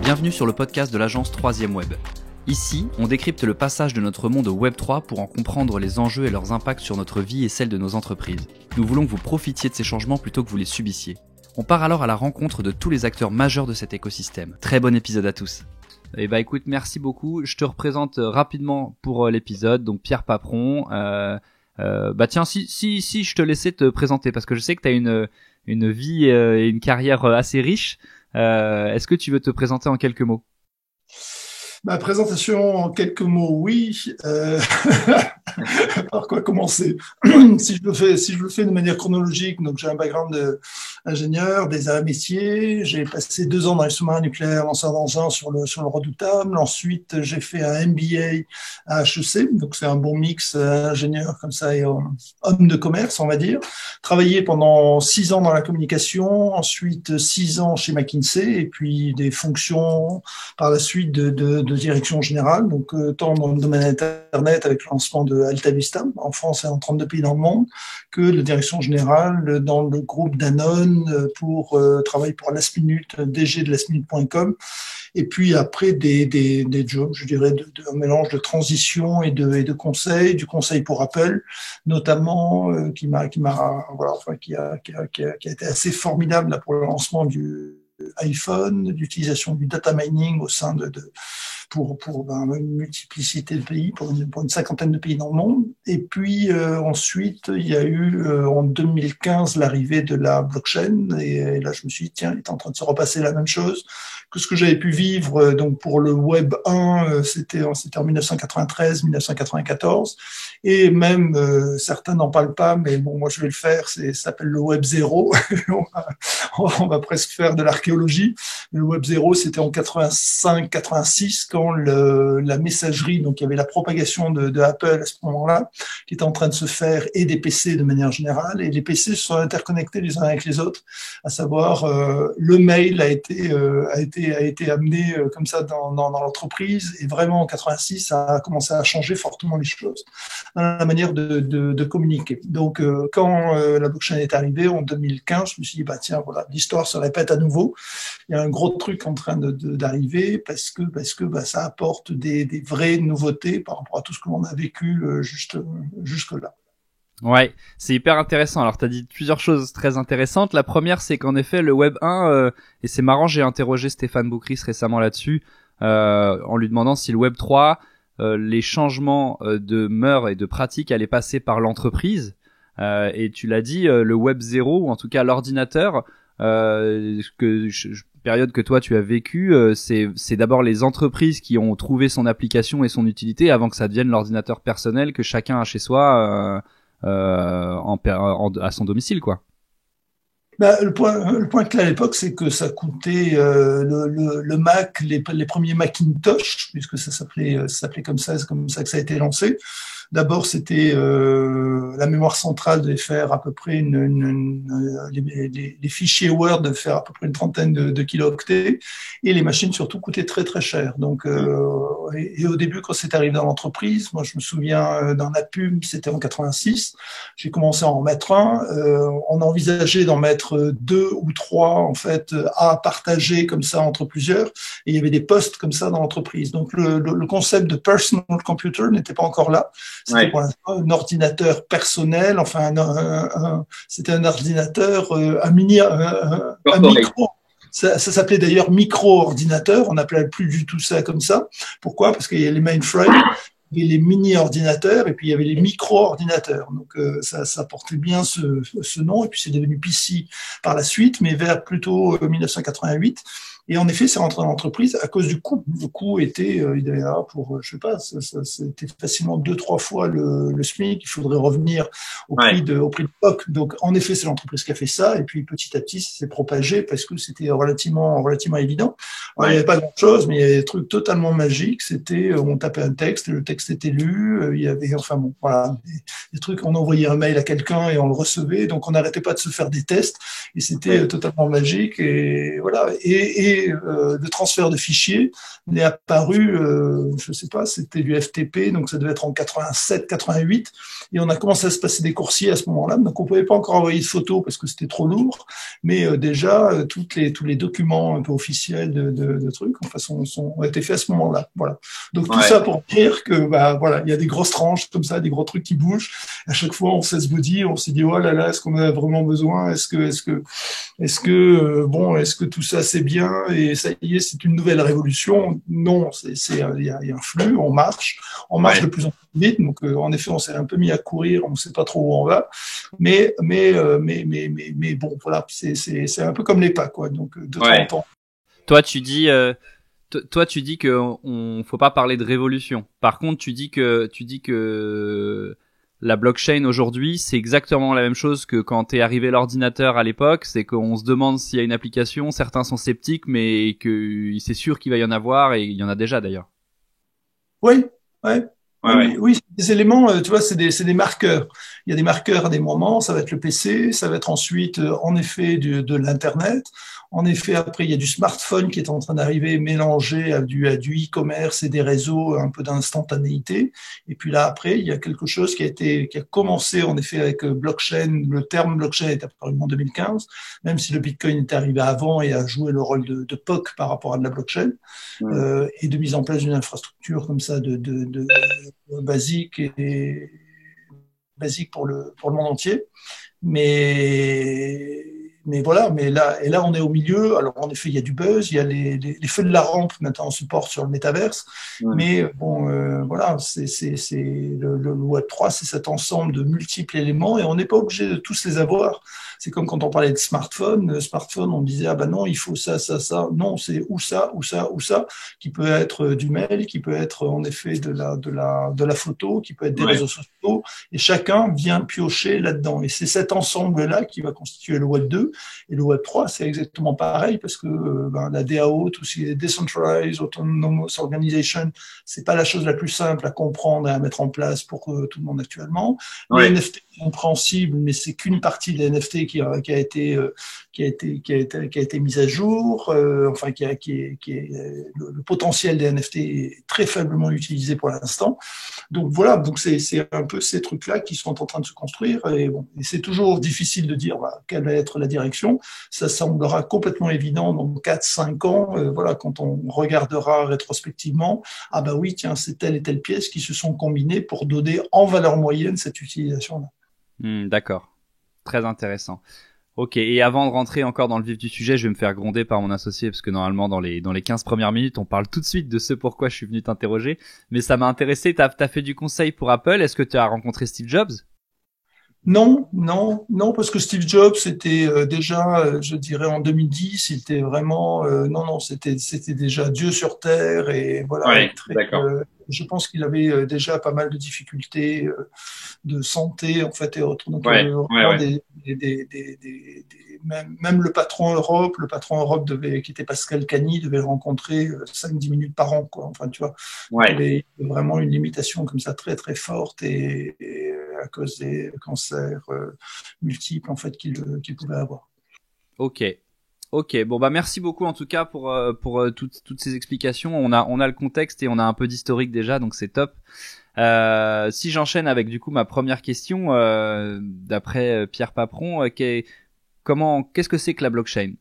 Bienvenue sur le podcast de l'agence 3ème Web. Ici, on décrypte le passage de notre monde au Web 3 pour en comprendre les enjeux et leurs impacts sur notre vie et celle de nos entreprises. Nous voulons que vous profitiez de ces changements plutôt que vous les subissiez. On part alors à la rencontre de tous les acteurs majeurs de cet écosystème. Très bon épisode à tous. Eh bah écoute, merci beaucoup. Je te représente rapidement pour l'épisode. Donc Pierre Paperon. Tiens, si je te laissais te présenter parce que je sais que tu as une vie et une carrière assez riche. Est-ce que tu veux te présenter en quelques mots? Ma présentation en quelques mots, oui. Par quoi commencer? Si je le fais de manière chronologique, donc j'ai un background d'ingénieur, des arts et métiers. J'ai passé 2 ans dans les sous-marins nucléaires, lanceur d'engins sur le Redoutable. Ensuite, j'ai fait un MBA à HEC, donc c'est un bon mix ingénieur comme ça et homme de commerce, on va dire. Travaillé pendant 6 ans dans la communication, ensuite 6 ans chez McKinsey et puis des fonctions par la suite de direction générale, donc tant dans le domaine Internet avec le lancement de Alta Vista en France et en 32 pays dans le monde, que la direction générale dans le groupe Danone pour travailler pour Last Minute, DG de lastminute.com, et puis après des jobs, je dirais, un mélange de transition et de conseil, du conseil pour Apple, notamment, qui a été assez formidable là, pour le lancement du iPhone, d'utilisation du data mining au sein pour une multiplicité de pays, pour une cinquantaine de pays dans le monde. Et puis ensuite, il y a eu en 2015 l'arrivée de la blockchain. Et là, je me suis dit, tiens, il est en train de se repasser la même chose que ce que j'avais pu vivre donc pour le Web 1, c'était en 1993-1994. Et même, certains n'en parlent pas, mais bon, moi je vais le faire, ça s'appelle le Web 0. on va presque faire de l'archéologie. Le Web 0, c'était en 85-86, quand la messagerie, donc il y avait la propagation de Apple à ce moment-là, qui était en train de se faire, et des PC de manière générale, et les PC se sont interconnectés les uns avec les autres, à savoir le mail a été amené comme ça dans l'entreprise, et vraiment en 86, ça a commencé à changer fortement les choses dans la manière de communiquer. Donc quand la blockchain est arrivée en 2015, je me suis dit tiens, voilà, l'histoire se répète à nouveau. Il y a un gros truc en train d'arriver parce que ça apporte des vraies nouveautés par rapport à tout ce que l'on a vécu jusque-là. Ouais, c'est hyper intéressant. Alors, tu as dit plusieurs choses très intéressantes. La première, c'est qu'en effet, le Web 1, et c'est marrant, j'ai interrogé Stéphane Boucris récemment là-dessus, en lui demandant si le Web 3, les changements de mœurs et de pratiques allaient passer par l'entreprise. Et tu l'as dit, le Web 0, ou en tout cas l'ordinateur, période que toi tu as vécu, c'est d'abord les entreprises qui ont trouvé son application et son utilité avant que ça devienne l'ordinateur personnel que chacun a chez soi à son domicile, quoi. Le point clé à l'époque, c'est que ça coûtait le Mac, les premiers Macintosh, puisque ça s'appelait comme ça, c'est comme ça que ça a été lancé. D'abord, c'était la mémoire centrale devait faire à peu près les fichiers Word devaient faire à peu près une trentaine de kilooctets, et les machines surtout coûtaient très très cher. Donc, et au début, quand c'est arrivé dans l'entreprise, moi je me souviens dans la pub, c'était en 86, j'ai commencé à en mettre un. On envisageait d'en mettre 2 ou 3 en fait à partager comme ça entre plusieurs, et il y avait des postes comme ça dans l'entreprise. Donc le concept de personal computer n'était pas encore là. C'était pour un ordinateur personnel, enfin c'était un ordinateur, un micro. Ça s'appelait d'ailleurs micro-ordinateur, on n'appelait plus du tout ça comme ça. Pourquoi? Parce qu'il y a les mainframes, il y avait les mini-ordinateurs et puis il y avait les micro-ordinateurs. Donc ça portait bien ce nom, et puis c'est devenu PC par la suite, mais vers plutôt 1988. Et en effet, c'est rentré dans l'entreprise à cause du coût. Le coût était, il devait y avoir pour, je sais pas, c'était facilement 2-3 fois le SMIC. Il faudrait revenir au prix de l'époque. Donc, en effet, c'est l'entreprise qui a fait ça. Et puis, petit à petit, ça s'est propagé parce que c'était relativement évident. Alors, il n'y avait pas grand-chose, mais il y avait des trucs totalement magiques. C'était, on tapait un texte, le texte était lu. Il y avait, enfin bon, voilà, des trucs. On envoyait un mail à quelqu'un et on le recevait. Donc, on n'arrêtait pas de se faire des tests. Et c'était totalement magique. Et voilà. Et de transfert de fichiers n'est apparu, je sais pas, c'était du FTP, donc ça devait être en 87, 88, et on a commencé à se passer des coursiers à ce moment-là, donc on pouvait pas encore envoyer de photos parce que c'était trop lourd, mais déjà tous les documents un peu officiels de trucs, enfin, ont été faits à ce moment-là. Voilà. Donc tout ça pour dire que voilà, il y a des grosses tranches comme ça, des gros trucs qui bougent. À chaque fois, on s'est dit, oh là là, est-ce qu'on en a vraiment besoin? Est-ce que tout ça c'est bien et ça y est, c'est une nouvelle révolution? Non, il y a un flux, on marche de plus en plus vite. Donc en effet, on s'est un peu mis à courir, on ne sait pas trop où on va, mais bon, voilà, c'est un peu comme les pas, quoi. Donc de temps en temps. Toi, tu dis que on faut pas parler de révolution. Par contre, tu dis que la blockchain aujourd'hui, c'est exactement la même chose que quand t'es arrivé l'ordinateur à l'époque. C'est qu'on se demande s'il y a une application. Certains sont sceptiques, mais que c'est sûr qu'il va y en avoir, et il y en a déjà d'ailleurs. Oui, c'est des éléments, tu vois, c'est des marqueurs. Il y a des marqueurs à des moments, ça va être le PC, ça va être ensuite, en effet, de l'Internet. En effet, après, il y a du smartphone qui est en train d'arriver mélangé à du e-commerce et des réseaux un peu d'instantanéité. Et puis là, après, il y a quelque chose qui a commencé, en effet, avec blockchain. Le terme blockchain est apparu en 2015, même si le Bitcoin est arrivé avant et a joué le rôle de POC par rapport à de la blockchain, et de mise en place d'une infrastructure comme ça de basique et basique pour le monde entier. Mais voilà, mais là on est au milieu. Alors en effet, il y a du buzz, il y a les feux de la rampe maintenant on se porte sur le métaverse. Mais bon, voilà, c'est le Web3, c'est cet ensemble de multiples éléments et on n'est pas obligé de tous les avoir. C'est comme quand on parlait de smartphone, on disait non, il faut ça. Non, c'est ou ça, qui peut être du mail, qui peut être en effet de la photo, qui peut être des réseaux sociaux, et chacun vient piocher là-dedans. Et c'est cet ensemble-là qui va constituer le Web 2. Et le Web 3, c'est exactement pareil, parce que la DAO, tout ce qui est Decentralized Autonomous Organization, c'est pas la chose la plus simple à comprendre et à mettre en place pour tout le monde actuellement. Les NFT sont compréhensibles, mais c'est qu'une partie des NFT qui a été mise à jour. Enfin, le potentiel des NFT est très faiblement utilisé pour l'instant. Donc voilà, donc c'est un peu ces trucs-là qui sont en train de se construire. Et bon, et c'est toujours difficile de dire quelle va être la direction. Ça semblera complètement évident dans 4-5 ans. Voilà, quand on regardera rétrospectivement, oui, tiens, c'est telle et telle pièce qui se sont combinées pour donner en valeur moyenne cette utilisation-là. D'accord, très intéressant. Ok, et avant de rentrer encore dans le vif du sujet, je vais me faire gronder par mon associé parce que normalement dans les 15 premières minutes, on parle tout de suite de ce pourquoi je suis venu t'interroger. Mais ça m'a intéressé, t'as fait du conseil pour Apple. Est-ce que tu as rencontré Steve Jobs? Non, parce que Steve Jobs, c'était déjà, je dirais en 2010, il était vraiment, non, c'était déjà Dieu sur terre et voilà. Je pense qu'il avait déjà pas mal de difficultés de santé en fait et autres. Donc même le patron Europe, qui était Pascal Cagny, devait le rencontrer 5-10 minutes par an, quoi. Enfin, tu vois, il avait vraiment une limitation comme ça très très forte et à cause des cancers multiples en fait qu'il pouvait avoir. Ok, bon merci beaucoup en tout cas pour toutes ces explications. On a le contexte et on a un peu d'historique déjà, donc c'est top. Si j'enchaîne avec du coup ma première question, d'après Pierre Papron, qu'est-ce que c'est que la blockchain?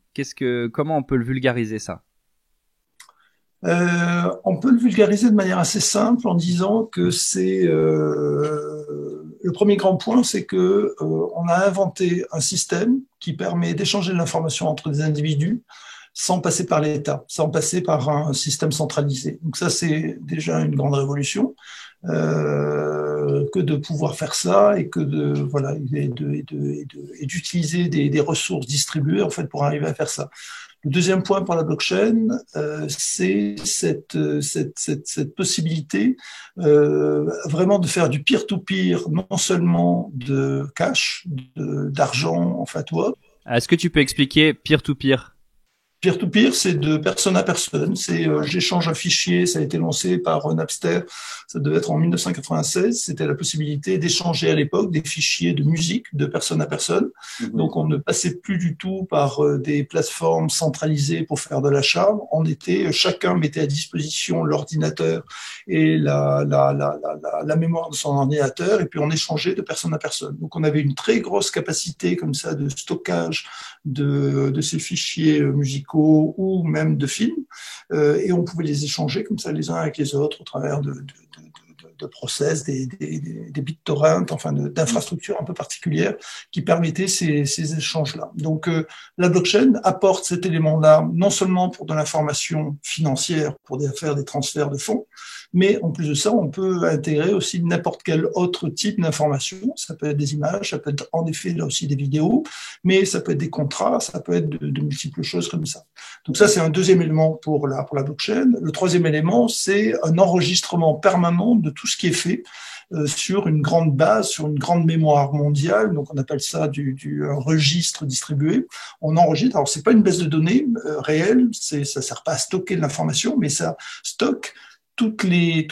Comment on peut le vulgariser ça? On peut le vulgariser de manière assez simple en disant que c'est le premier grand point, c'est que on a inventé un système qui permet d'échanger de l'information entre des individus sans passer par l'État, sans passer par un système centralisé. Donc ça, c'est déjà une grande révolution. Que de pouvoir faire ça et que d'utiliser des ressources distribuées en fait pour arriver à faire ça. Le deuxième point pour la blockchain, c'est cette possibilité vraiment de faire du peer-to-peer, non seulement de cash, d'argent en fait ou autre. Est-ce que tu peux expliquer peer-to-peer? Peer-to-peer, c'est de personne à personne. C'est j'échange un fichier, ça a été lancé par Napster, ça devait être en 1996. C'était la possibilité d'échanger à l'époque des fichiers de musique de personne à personne. Donc on ne passait plus du tout par des plateformes centralisées pour faire de l'achat. Chacun mettait à disposition l'ordinateur et la mémoire de son ordinateur, et puis on échangeait de personne à personne. Donc on avait une très grosse capacité comme ça de stockage de ces fichiers musicaux ou même de films, et on pouvait les échanger comme ça les uns avec les autres au travers de process, des BitTorrent, enfin d'infrastructures un peu particulières qui permettaient ces échanges-là. Donc la blockchain apporte cet élément-là non seulement pour de l'information financière, pour faire des transferts de fonds, mais en plus de ça, on peut intégrer aussi n'importe quel autre type d'information. Ça peut être des images, ça peut être en effet là aussi des vidéos, mais ça peut être des contrats, ça peut être de multiples choses comme ça. Donc ça, c'est un deuxième élément pour la blockchain. Le troisième élément, c'est un enregistrement permanent de tout ce qui est fait sur une grande base, sur une grande mémoire mondiale. Donc on appelle ça un registre distribué. On enregistre. Alors c'est pas une base de données réelle, ça sert pas à stocker de l'information, mais ça stocke toutes les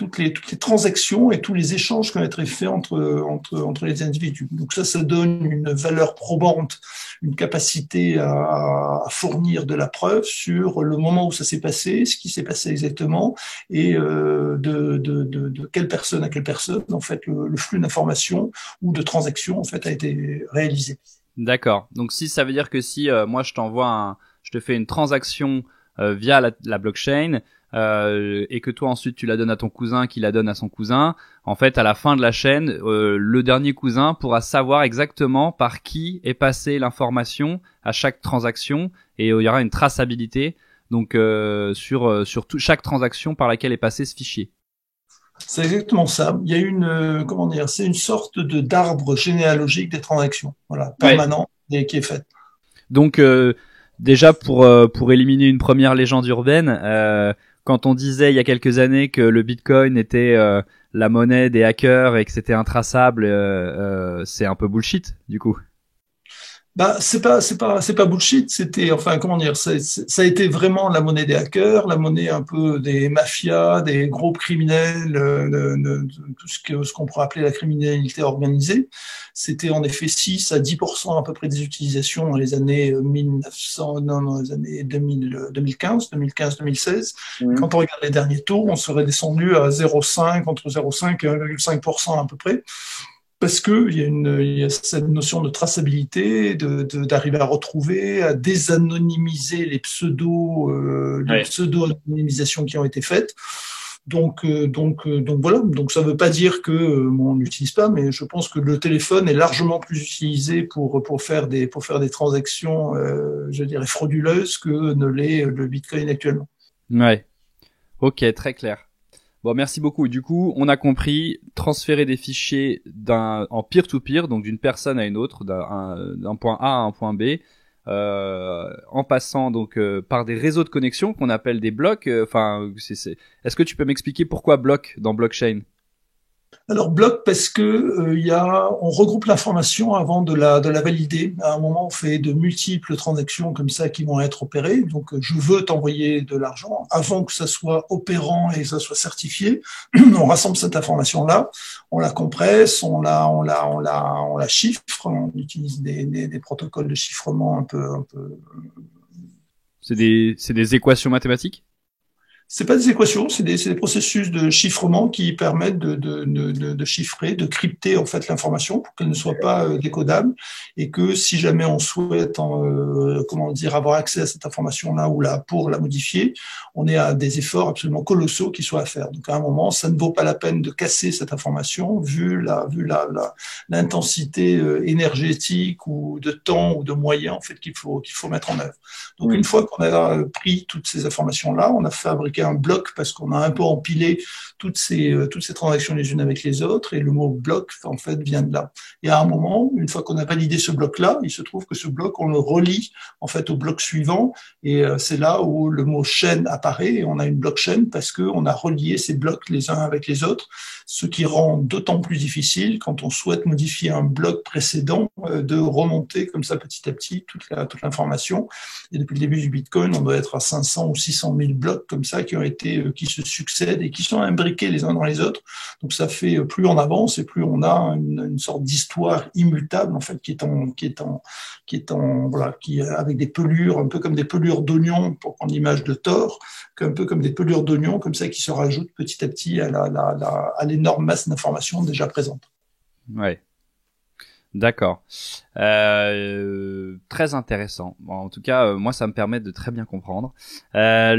transactions et tous les échanges qui ont été faits entre les individus. Donc ça donne une valeur probante, une capacité à fournir de la preuve sur le moment où ça s'est passé, ce qui s'est passé exactement, et de quelle personne à quelle personne, en fait, le flux d'informations ou de transactions, en fait, a été réalisé. D'accord. Donc si ça veut dire que si moi je te fais une transaction via la blockchain, et que toi ensuite tu la donnes à ton cousin qui la donne à son cousin, en fait à la fin de la chaîne, le dernier cousin pourra savoir exactement par qui est passée l'information à chaque transaction, et il y aura une traçabilité donc sur chaque transaction par laquelle est passé ce fichier. C'est exactement ça. Il y a c'est une sorte d'arbre généalogique des transactions, voilà, permanent, et qui est fait. Donc déjà pour éliminer une première légende urbaine, quand on disait il y a quelques années que le Bitcoin était la monnaie des hackers et que c'était intraçable, c'est un peu bullshit du coup. Bah, c'est pas bullshit. C'était, enfin, comment dire, ça a été vraiment la monnaie des hackers, la monnaie un peu des mafias, des groupes criminels, tout ce qu'on pourrait appeler la criminalité organisée. C'était en effet 6 à 10% à peu près des utilisations dans les années 2015, 2016. Mmh. Quand on regarde les derniers taux, on serait descendu à 0,5, entre 0,5 et 1,5% à peu près. Parce que il y a cette notion de traçabilité, d'arriver à retrouver, à désanonymiser les pseudo-anonymisations qui ont été faites. Donc voilà. Donc ça veut pas dire que on n'utilise pas, mais je pense que le téléphone est largement plus utilisé pour faire des transactions, je dirais frauduleuses, que ne l'est le Bitcoin actuellement. Ouais. Ok, très clair. Bon, merci beaucoup. Du coup, on a compris, transférer des fichiers en peer-to-peer, donc d'une personne à une autre, d'un point A à un point B, en passant donc par des réseaux de connexion qu'on appelle des blocs. Est-ce que tu peux m'expliquer pourquoi bloc dans blockchain? Alors bloc parce que on regroupe l'information avant de la valider. À un moment, on fait de multiples transactions comme ça qui vont être opérées. Donc je veux t'envoyer de l'argent avant que ça soit opérant et que ça soit certifié. On rassemble cette information-là, on la compresse, on la chiffre. On utilise des protocoles de chiffrement un peu. C'est des équations mathématiques? C'est pas des équations, c'est des processus de chiffrement qui permettent de chiffrer, de crypter en fait l'information pour qu'elle ne soit pas décodable, et que si jamais on souhaite avoir accès à cette information-là ou là pour la modifier, on est à des efforts absolument colossaux qui soient à faire. Donc à un moment, ça ne vaut pas la peine de casser cette information vu l'intensité énergétique ou de temps ou de moyens en fait qu'il faut mettre en œuvre. Donc une fois qu'on a pris toutes ces informations-là, on a fabriqué un bloc parce qu'on a un peu empilé toutes ces transactions les unes avec les autres, et le mot bloc en fait vient de là. Et à un moment, une fois qu'on a validé ce bloc-là, il se trouve que ce bloc on le relie en fait au bloc suivant, et c'est là où le mot chaîne apparaît, et on a une blockchain parce que on a relié ces blocs les uns avec les autres. ce qui rend d'autant plus difficile quand on souhaite modifier un bloc précédent de remonter comme ça petit à petit toute l'information. Et depuis le début du Bitcoin, on doit être à 500 ou 600 000 blocs comme ça qui se succèdent et qui sont imbriqués les uns dans les autres. Donc ça fait plus on avance et plus on a une sorte d'histoire immutable en fait qui avec des pelures, un peu comme des pelures d'oignons pour prendre l'image de Thor, un peu comme des pelures d'oignons comme ça qui se rajoutent petit à petit à l'énorme masse d'informations déjà présentes. Ouais. D'accord. Très intéressant. Bon, en tout cas, moi, ça me permet de très bien comprendre. La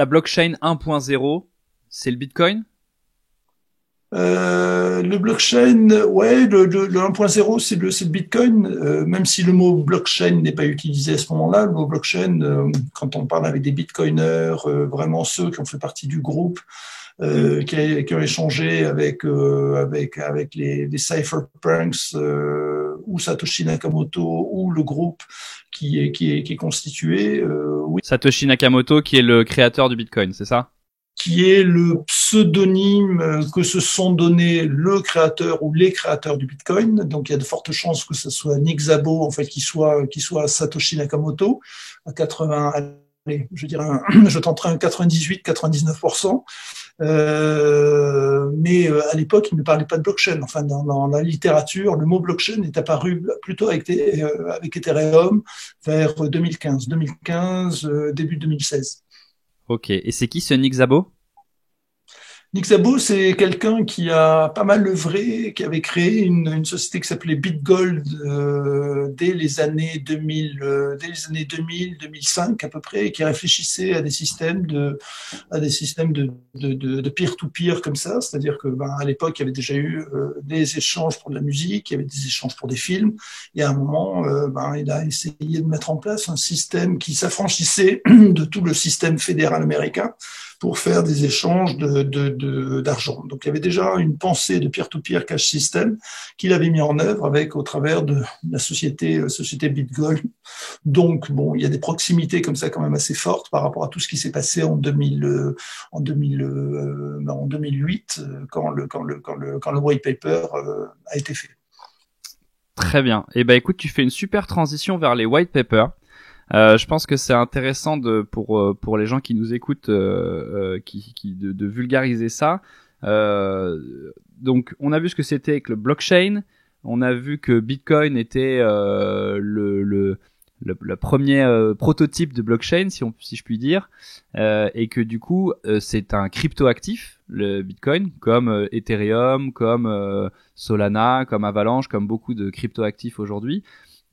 blockchain 1.0, c'est le Bitcoin? Le blockchain, ouais, le 1.0, c'est le Bitcoin, même si le mot blockchain n'est pas utilisé à ce moment-là. Le mot blockchain, quand on parle avec des bitcoiners, vraiment ceux qui ont fait partie du groupe, qui ont échangé avec les cypherpunks, ou Satoshi Nakamoto, ou le groupe qui est constitué, oui. Satoshi Nakamoto, qui est le créateur du Bitcoin, c'est ça? Qui est le pseudonyme que se sont donné le créateur ou les créateurs du Bitcoin. Donc, il y a de fortes chances que ce soit Nick Szabo, en fait, qui soit Satoshi Nakamoto, à 80, allez, je tenterai un 98-99%. Mais à l'époque, il ne parlait pas de blockchain. Enfin, dans la littérature, le mot blockchain est apparu plutôt avec Ethereum vers 2015, début 2016. Ok. Et c'est qui ce Nick Szabo? Nick Szabo, c'est quelqu'un qui a pas mal œuvré, qui avait créé une société qui s'appelait BitGold dès les années 2005 à peu près, et qui réfléchissait à des systèmes de peer-to-peer comme ça, c'est-à-dire que à l'époque il y avait déjà eu des échanges pour de la musique, il y avait des échanges pour des films, et à un moment il a essayé de mettre en place un système qui s'affranchissait de tout le système fédéral américain pour faire des échanges d'argent. Donc, il y avait déjà une pensée de peer-to-peer cash system qu'il avait mis en œuvre au travers de la société BitGold. Donc, bon, il y a des proximités comme ça quand même assez fortes par rapport à tout ce qui s'est passé en 2008 quand le white paper a été fait. Très bien. Et écoute, tu fais une super transition vers les white papers. Je pense que c'est intéressant pour les gens qui nous écoutent, de vulgariser ça. Donc, on a vu ce que c'était avec le blockchain. On a vu que Bitcoin était le premier prototype de blockchain, si je puis dire, et que du coup, c'est un cryptoactif, le Bitcoin, comme Ethereum, comme Solana, comme Avalanche, comme beaucoup de cryptoactifs aujourd'hui.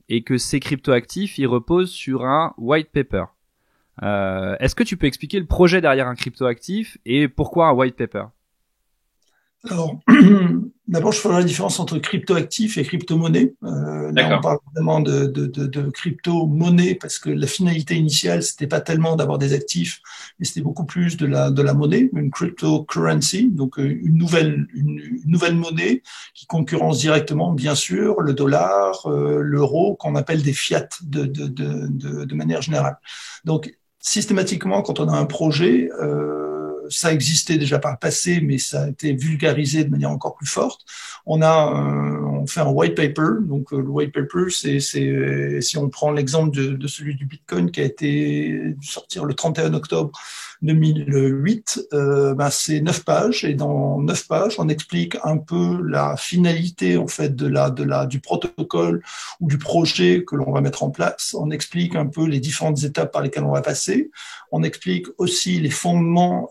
Et que ces cryptoactifs, ils reposent sur un white paper. Est-ce que tu peux expliquer le projet derrière un cryptoactif et pourquoi un white paper? Alors, d'abord, je ferai la différence entre cryptoactifs et crypto-monnaie. Là, on parle vraiment de crypto-monnaie parce que la finalité initiale, c'était pas tellement d'avoir des actifs, mais c'était beaucoup plus de la monnaie, une cryptocurrency, donc une nouvelle monnaie qui concurrence directement, bien sûr, le dollar, l'euro, qu'on appelle des fiat de manière générale. Donc, systématiquement, quand on a un projet, ça existait déjà par le passé, mais ça a été vulgarisé de manière encore plus forte. On fait un white paper. Donc, le white paper, c'est si on prend l'exemple de celui du Bitcoin qui a été sortir le 31 octobre 2008, c'est 9 pages. Et dans 9 pages, on explique un peu la finalité, en fait, du protocole ou du projet que l'on va mettre en place. On explique un peu les différentes étapes par lesquelles on va passer. On explique aussi les fondements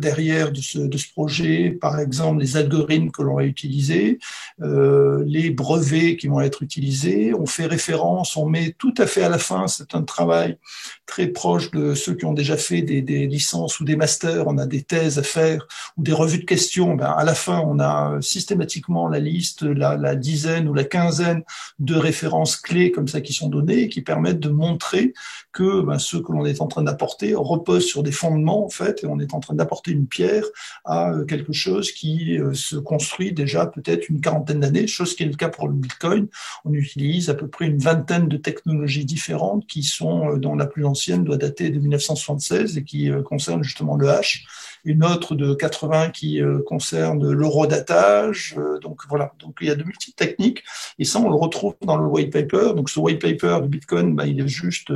derrière de ce projet, par exemple les algorithmes que l'on va utiliser, les brevets qui vont être utilisés. On fait référence, on met tout à fait à la fin, c'est un travail très proche de ceux qui ont déjà fait des licences ou des masters, on a des thèses à faire ou des revues de questions. À la fin, on a systématiquement la liste, la dizaine ou la quinzaine de références clés comme ça qui sont données et qui permettent de montrer que ce que l'on est en train d'apporter repose sur des fondements en fait, et on est en train d'apporter une pierre à quelque chose qui se construit déjà peut-être une quarantaine d'années, chose qui est le cas pour le Bitcoin. On utilise à peu près une vingtaine de technologies différentes dont la plus ancienne doit dater de 1976 et qui concerne justement le hash une autre de 80 qui concerne l'horodatage. Donc voilà, donc il y a de multiples techniques et ça on le retrouve dans le white paper. Donc ce white paper du Bitcoin, il est juste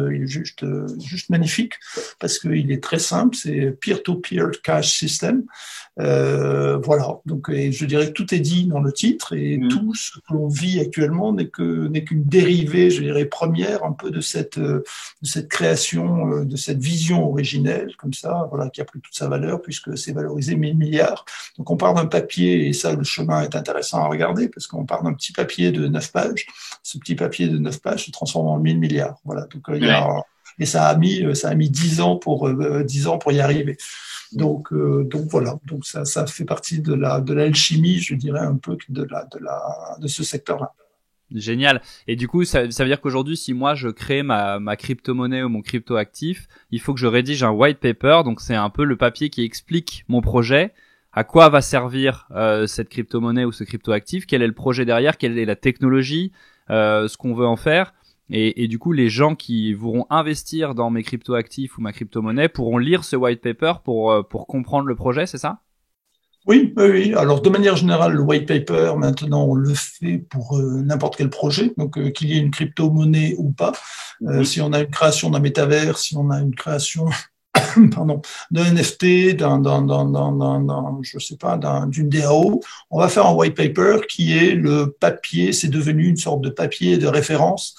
magnifique parce qu'il est très simple, c'est peer-to-peer cash system. Voilà, donc et je dirais que tout est dit dans le titre et tout ce que l'on vit actuellement n'est qu'une dérivée, je dirais première un peu de cette création, de cette vision originelle comme ça, voilà, qui a pris toute sa valeur puisque c'est valorisé 1000 milliards. Donc on part d'un papier et ça le chemin est intéressant à regarder parce qu'on part d'un petit papier de 9 pages. Ce petit papier de 9 pages se transforme en 1000 milliards. Voilà, donc il y a et ça a mis 10 ans pour y arriver. Donc voilà, donc ça fait partie de l'alchimie, je dirais un peu de ce secteur-là. Génial. Et du coup, ça veut dire qu'aujourd'hui, si moi je crée ma crypto-monnaie ou mon crypto-actif, il faut que je rédige un white paper. Donc c'est un peu le papier qui explique mon projet, à quoi va servir cette crypto-monnaie ou ce crypto-actif, quel est le projet derrière, quelle est la technologie, ce qu'on veut en faire. Et du coup, les gens qui voudront investir dans mes crypto-actifs ou ma crypto-monnaie pourront lire ce white paper pour comprendre le projet, c'est ça? Oui, oui, oui. Alors, de manière générale, le white paper, maintenant, on le fait pour n'importe quel projet, donc qu'il y ait une crypto-monnaie ou pas. Si on a une création d'un métavers, si on a une création d'un NFT, je sais pas, d'une DAO, on va faire un white paper qui est le papier, c'est devenu une sorte de papier de référence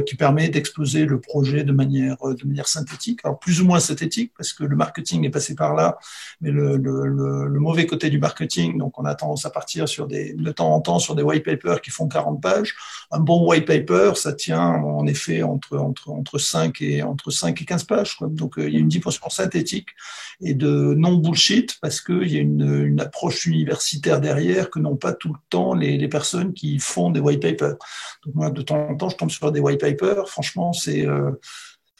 qui permet d'exposer le projet de manière synthétique, alors plus ou moins synthétique parce que le marketing est passé par là, mais le mauvais côté du marketing, donc on a tendance à partir de temps en temps sur des white papers qui font 40 pages. Un bon white paper, ça tient en effet entre 5 et 15 pages, quoi. Donc il y a une dimension synthétique et de non bullshit parce qu'il y a une approche universitaire derrière que n'ont pas tout le temps les personnes qui font des white papers. Donc moi, de temps en temps, je tombe sur des white papers. Franchement,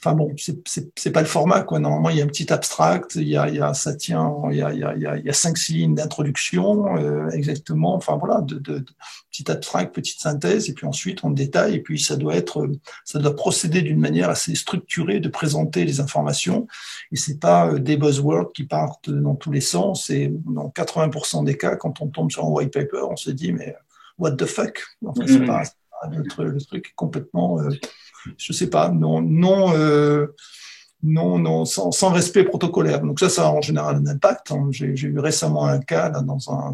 enfin bon, c'est pas le format, quoi. Normalement, il y a un petit abstract, il y a 5-6 lignes d'introduction, exactement. Enfin voilà, de petit abstract, petite synthèse, et puis ensuite on détaille, et puis ça doit procéder d'une manière assez structurée de présenter les informations. Et c'est pas des buzzwords qui partent dans tous les sens. Et dans 80% des cas, quand on tombe sur un white paper, on se dit mais what the fuck? Enfin, c'est pas le truc est complètement je sais pas, sans respect protocolaire. Donc ça a en général un impact. J'ai eu récemment un cas là,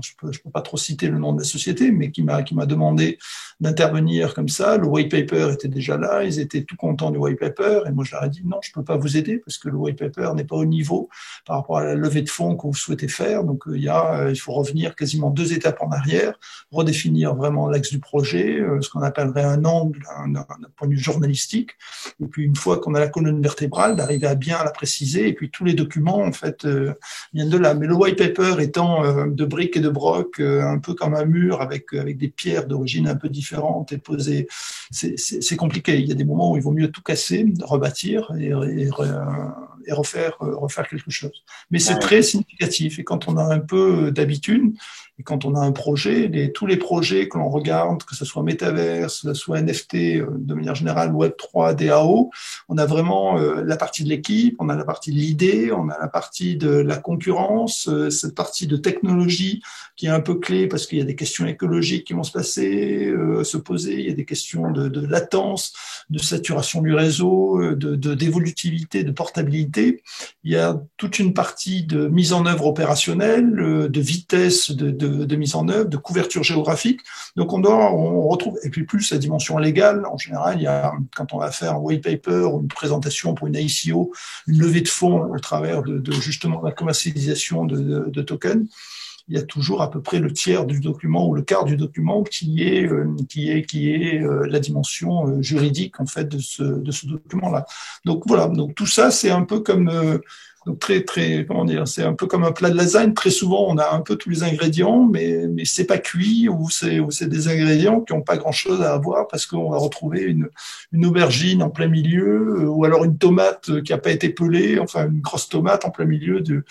je peux pas trop citer le nom de la société, mais qui m'a demandé d'intervenir comme ça. Le white paper était déjà là, ils étaient tout contents du white paper, et moi je leur ai dit non, je peux pas vous aider parce que le white paper n'est pas au niveau par rapport à la levée de fonds que vous souhaitez faire. Donc il faut revenir quasiment 2 étapes en arrière, redéfinir vraiment l'axe du projet, ce qu'on appellerait un angle, d'un point de vue journalistique, et puis une fois qu'on a la colonne vertébrale, d'arriver à bien la préciser, et puis tous les documents en fait viennent de là. Mais le white paper étant de briques et de broc, un peu comme un mur avec des pierres d'origine un peu différente et posées, c'est compliqué. Il y a des moments où il vaut mieux tout casser, rebâtir et refaire quelque chose. Mais c'est très significatif. Et quand on a un peu d'habitude, et quand on a un projet, tous les projets que l'on regarde, que ce soit Metaverse, que ce soit NFT, de manière générale Web3, DAO, on a vraiment la partie de l'équipe, on a la partie de l'idée, on a la partie de la concurrence, cette partie de technologie qui est un peu clé parce qu'il y a des questions écologiques qui vont se poser, il y a des questions de latence, de saturation du réseau, d'évolutivité, de portabilité. Il y a toute une partie de mise en œuvre opérationnelle, de vitesse de mise en œuvre, de couverture géographique. Donc on retrouve, et puis plus la dimension légale, en général, quand on va faire un white paper ou une présentation pour une ICO, une levée de fonds au travers de justement la commercialisation de tokens, il y a toujours à peu près le tiers du document ou le quart du document qui est la dimension juridique en fait de ce document-là. Donc voilà, donc tout ça c'est un peu comme donc comment dire, c'est un peu comme un plat de lasagne. Très souvent, on a un peu tous les ingrédients, mais c'est pas cuit ou c'est des ingrédients qui ont pas grand-chose à avoir parce qu'on va retrouver une aubergine en plein milieu ou alors une tomate qui a pas été pelée, enfin une grosse tomate en plein milieu du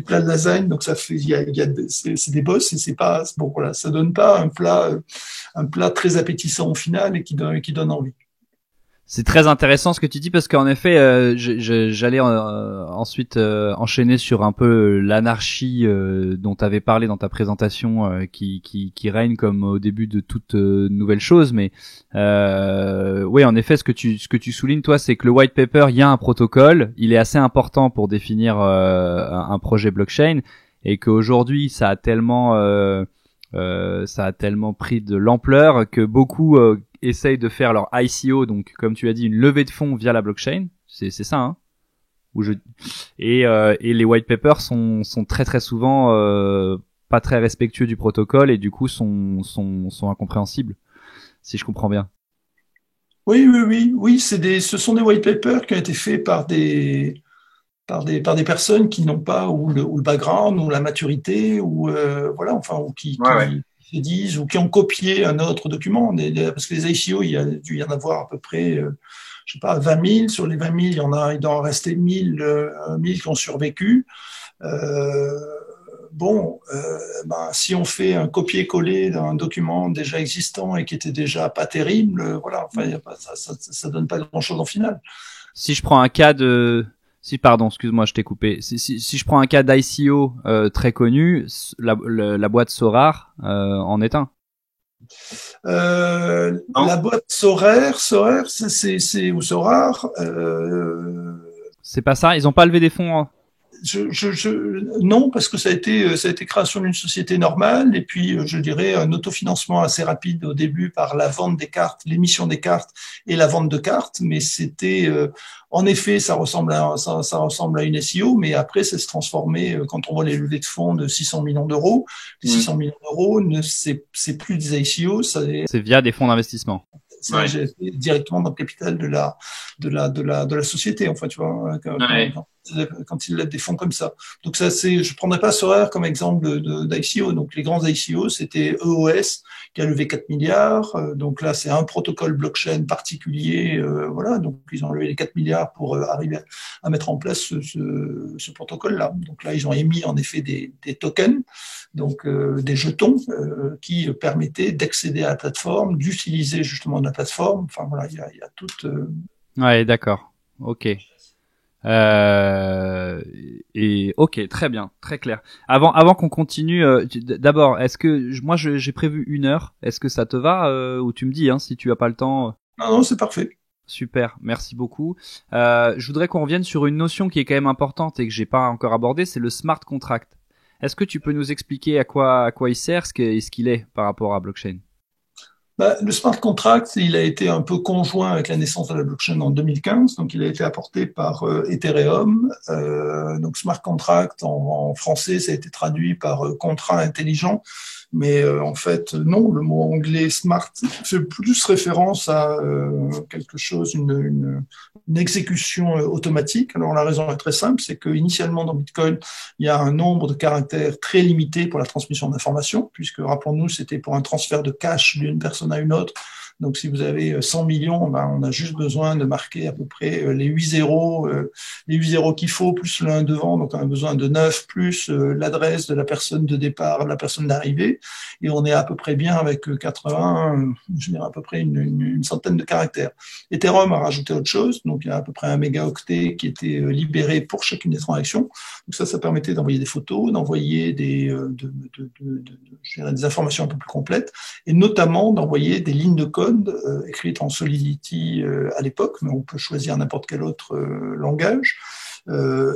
plat de lasagne. Donc ça fait, c'est des bosses et c'est pas bon. Voilà, ça donne pas un plat très appétissant au final et qui donne envie. C'est très intéressant ce que tu dis parce qu'en effet, j'allais ensuite enchaîner sur un peu l'anarchie dont tu avais parlé dans ta présentation, qui règne comme au début de toute nouvelle chose. Mais oui, en effet, ce que tu soulignes toi, c'est que le white paper, il y a un protocole, il est assez important pour définir un projet blockchain, et qu'aujourd'hui, ça a tellement pris de l'ampleur que beaucoup essayent de faire leur ICO, donc comme tu as dit, une levée de fonds via la blockchain. C'est ça, hein. Et les white papers sont très très souvent pas très respectueux du protocole et du coup sont incompréhensibles, si je comprends bien. Oui, ce sont des white papers qui ont été faits par des personnes qui n'ont pas ou le background ou la maturité ou voilà, enfin, ou qui se disent ou qui ont copié un autre document. Parce que les ICO, il y a dû y en avoir à peu près, je sais pas, 20 000. Sur les 20 000, il doit en rester 1000 qui ont survécu. Si on fait un copier-coller d'un document déjà existant et qui était déjà pas terrible, voilà, enfin, ça donne pas grand-chose en final. Si je prends un cas pardon, excuse-moi, je t'ai coupé. Si je prends un cas d'ICO très connu, la boîte Sorare en est un. La boîte Sorare, ou Sorare. C'est pas ça. Ils ont pas levé des fonds. Non, parce que ça a été création d'une société normale et puis je dirais un autofinancement assez rapide au début par la vente des cartes, l'émission des cartes et la vente de cartes. Mais c'était en effet, ça ressemble à une SEO, mais après ça s'est transformé quand on voit les levées de fonds de 600 millions d'euros. Les 600 millions d'euros, c'est plus des ICO, c'est via des fonds d'investissement. C'est directement dans le capital de la société, enfin, tu vois, quand ils lèvent des fonds comme ça. Donc ça, je prendrais pas Sorare comme exemple d'ICO. Donc les grands ICO, c'était EOS qui a levé 4 milliards. Donc là, c'est un protocole blockchain particulier, voilà. Donc ils ont levé les 4 milliards pour arriver à mettre en place ce protocole-là. Donc là, ils ont émis en effet des tokens, donc des jetons qui permettaient d'accéder à la plateforme, d'utiliser justement la plateforme. Enfin voilà, il y a toute. Ouais, d'accord. Ok. Et ok, très bien, très clair. Avant qu'on continue, d'abord, est-ce que moi j'ai prévu 1 heure. Est-ce que ça te va ou tu me dis si tu as pas le temps? Non, c'est parfait. Super, merci beaucoup. Je voudrais qu'on revienne sur une notion qui est quand même importante et que j'ai pas encore abordée, c'est le smart contract. Est-ce que tu peux nous expliquer à quoi il sert, ce qu'il est par rapport à blockchain? Le smart contract, il a été un peu conjoint avec la naissance de la blockchain en 2015, donc il a été apporté par Ethereum. Donc smart contract en français, ça a été traduit par contrat intelligent, mais en fait non, le mot anglais smart fait plus référence à quelque chose, une exécution automatique. Alors la raison est très simple, c'est que initialement dans Bitcoin, il y a un nombre de caractères très limité pour la transmission d'informations, puisque rappelons-nous, c'était pour un transfert de cash d'une personne à une autre. Donc, si vous avez 100 millions, on a juste besoin de marquer à peu près les 8 zéros qu'il faut, plus le 1 devant. Donc, on a besoin de 9, plus l'adresse de la personne de départ, de la personne d'arrivée. Et on est à peu près bien avec 80, je dirais à peu près une centaine de caractères. Ethereum a rajouté autre chose. Donc, il y a à peu près 1 mégaoctet qui était libéré pour chacune des transactions. Donc, ça permettait d'envoyer des photos, d'envoyer des informations un peu plus complètes et notamment d'envoyer des lignes de code écrites en Solidity à l'époque, mais on peut choisir n'importe quel autre langage.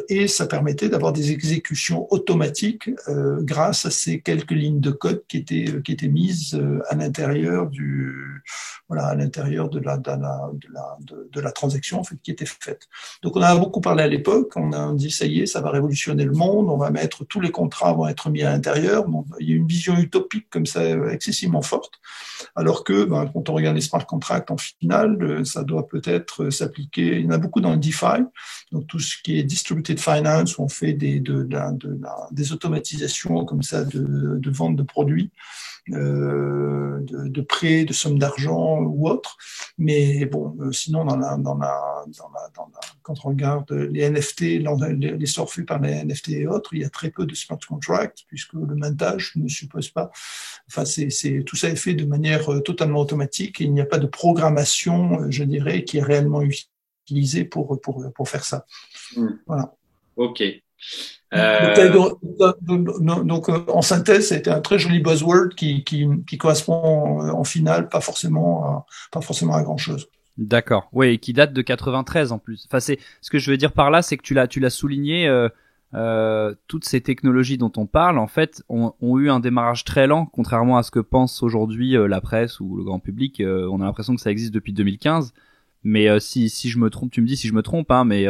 Et ça permettait d'avoir des exécutions automatiques grâce à ces quelques lignes de code qui étaient mises à l'intérieur de la transaction en fait, qui était faite. Donc on a beaucoup parlé à l'époque, on a dit ça y est, ça va révolutionner le monde, on va mettre tous les contrats vont être mis à l'intérieur. Bon, il y a une vision utopique comme ça excessivement forte, alors que quand on regarde les smart contracts en final, ça doit peut-être s'appliquer. Il y en a beaucoup dans le DeFi, donc tout ce qui est est distributed finance, où on fait des automatisations comme ça de vente de produits, de prêts, de sommes d'argent ou autres. Mais bon, sinon, quand on regarde les NFT, l'essor fait par les NFT et autres, il y a très peu de smart contracts, puisque le mintage ne suppose pas. Enfin, tout ça est fait de manière totalement automatique et il n'y a pas de programmation, je dirais, qui est réellement utilisée pour faire ça. Voilà. Ok. Donc, en synthèse, c'était un très joli buzzword qui correspond en finale pas forcément à grand chose. D'accord. Oui, et qui date de 93 en plus. Enfin, c'est ce que je veux dire par là, c'est que tu l'as souligné. Toutes ces technologies dont on parle, en fait, ont eu un démarrage très lent, contrairement à ce que pense aujourd'hui la presse ou le grand public. On a l'impression que ça existe depuis 2015. Mais si je me trompe, tu me dis si je me trompe, hein. Mais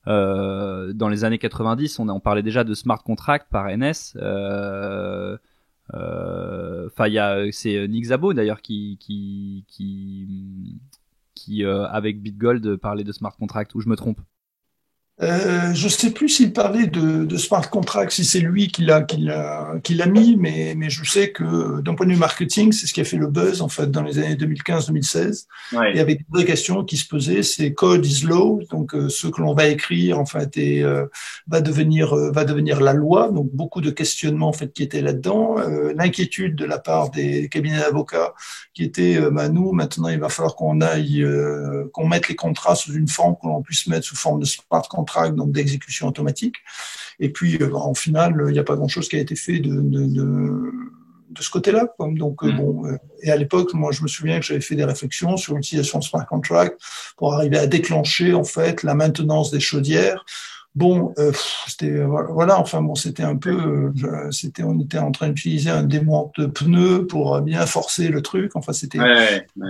dans les années 90, on parlait déjà de smart contract par NS. Enfin, c'est Nick Szabo d'ailleurs qui avec BitGold parlait de smart contract, ou je me trompe? Je sais plus s'il parlait de smart contract, si c'est lui qui l'a mis, mais je sais que d'un point de vue marketing, c'est ce qui a fait le buzz en fait dans les années 2015-2016. Ouais. Et avec des vraies questions qui se posaient, c'est code is law, donc ce que l'on va écrire en fait va devenir la loi. Donc beaucoup de questionnements en fait qui étaient là-dedans, l'inquiétude de la part des cabinets d'avocats qui était nous maintenant il va falloir qu'on mette les contrats sous une forme que l'on puisse mettre sous forme de smart contract, donc d'exécution automatique. Et puis, en final, il n'y a pas grand-chose qui a été fait de ce côté-là. Donc, et à l'époque, moi, je me souviens que j'avais fait des réflexions sur l'utilisation de smart contract pour arriver à déclencher, en fait, la maintenance des chaudières. Bon, c'était voilà. Enfin bon, c'était un peu, on était en train d'utiliser un démonte de pneus pour bien forcer le truc. Enfin, c'était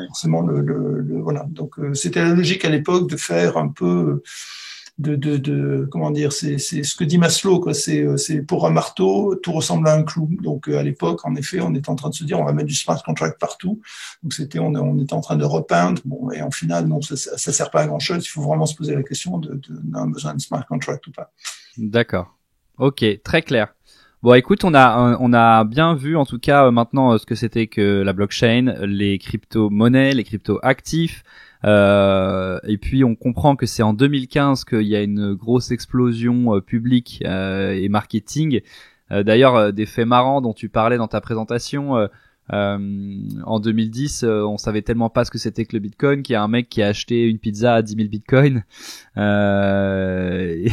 forcément voilà. Donc, c'était la logique à l'époque de faire un peu comment dire, c'est ce que dit Maslow, quoi. C'est pour un marteau, tout ressemble à un clou. Donc à l'époque, en effet, on était en train de se dire, on va mettre du smart contract partout. Donc on était en train de repeindre. Bon, et en final, non, ça sert pas à grand chose. Il faut vraiment se poser la question d'un besoin de smart contract ou pas. D'accord. Ok, très clair. Bon, écoute, on a bien vu en tout cas maintenant ce que c'était que la blockchain, les crypto-monnaies, les crypto-actifs. Et puis on comprend que c'est en 2015 qu'il y a une grosse explosion publique et marketing. D'ailleurs, des faits marrants dont tu parlais dans ta présentation. En 2010, on savait tellement pas ce que c'était que le Bitcoin qu'il y a un mec qui a acheté une pizza à 10 000 Bitcoins, et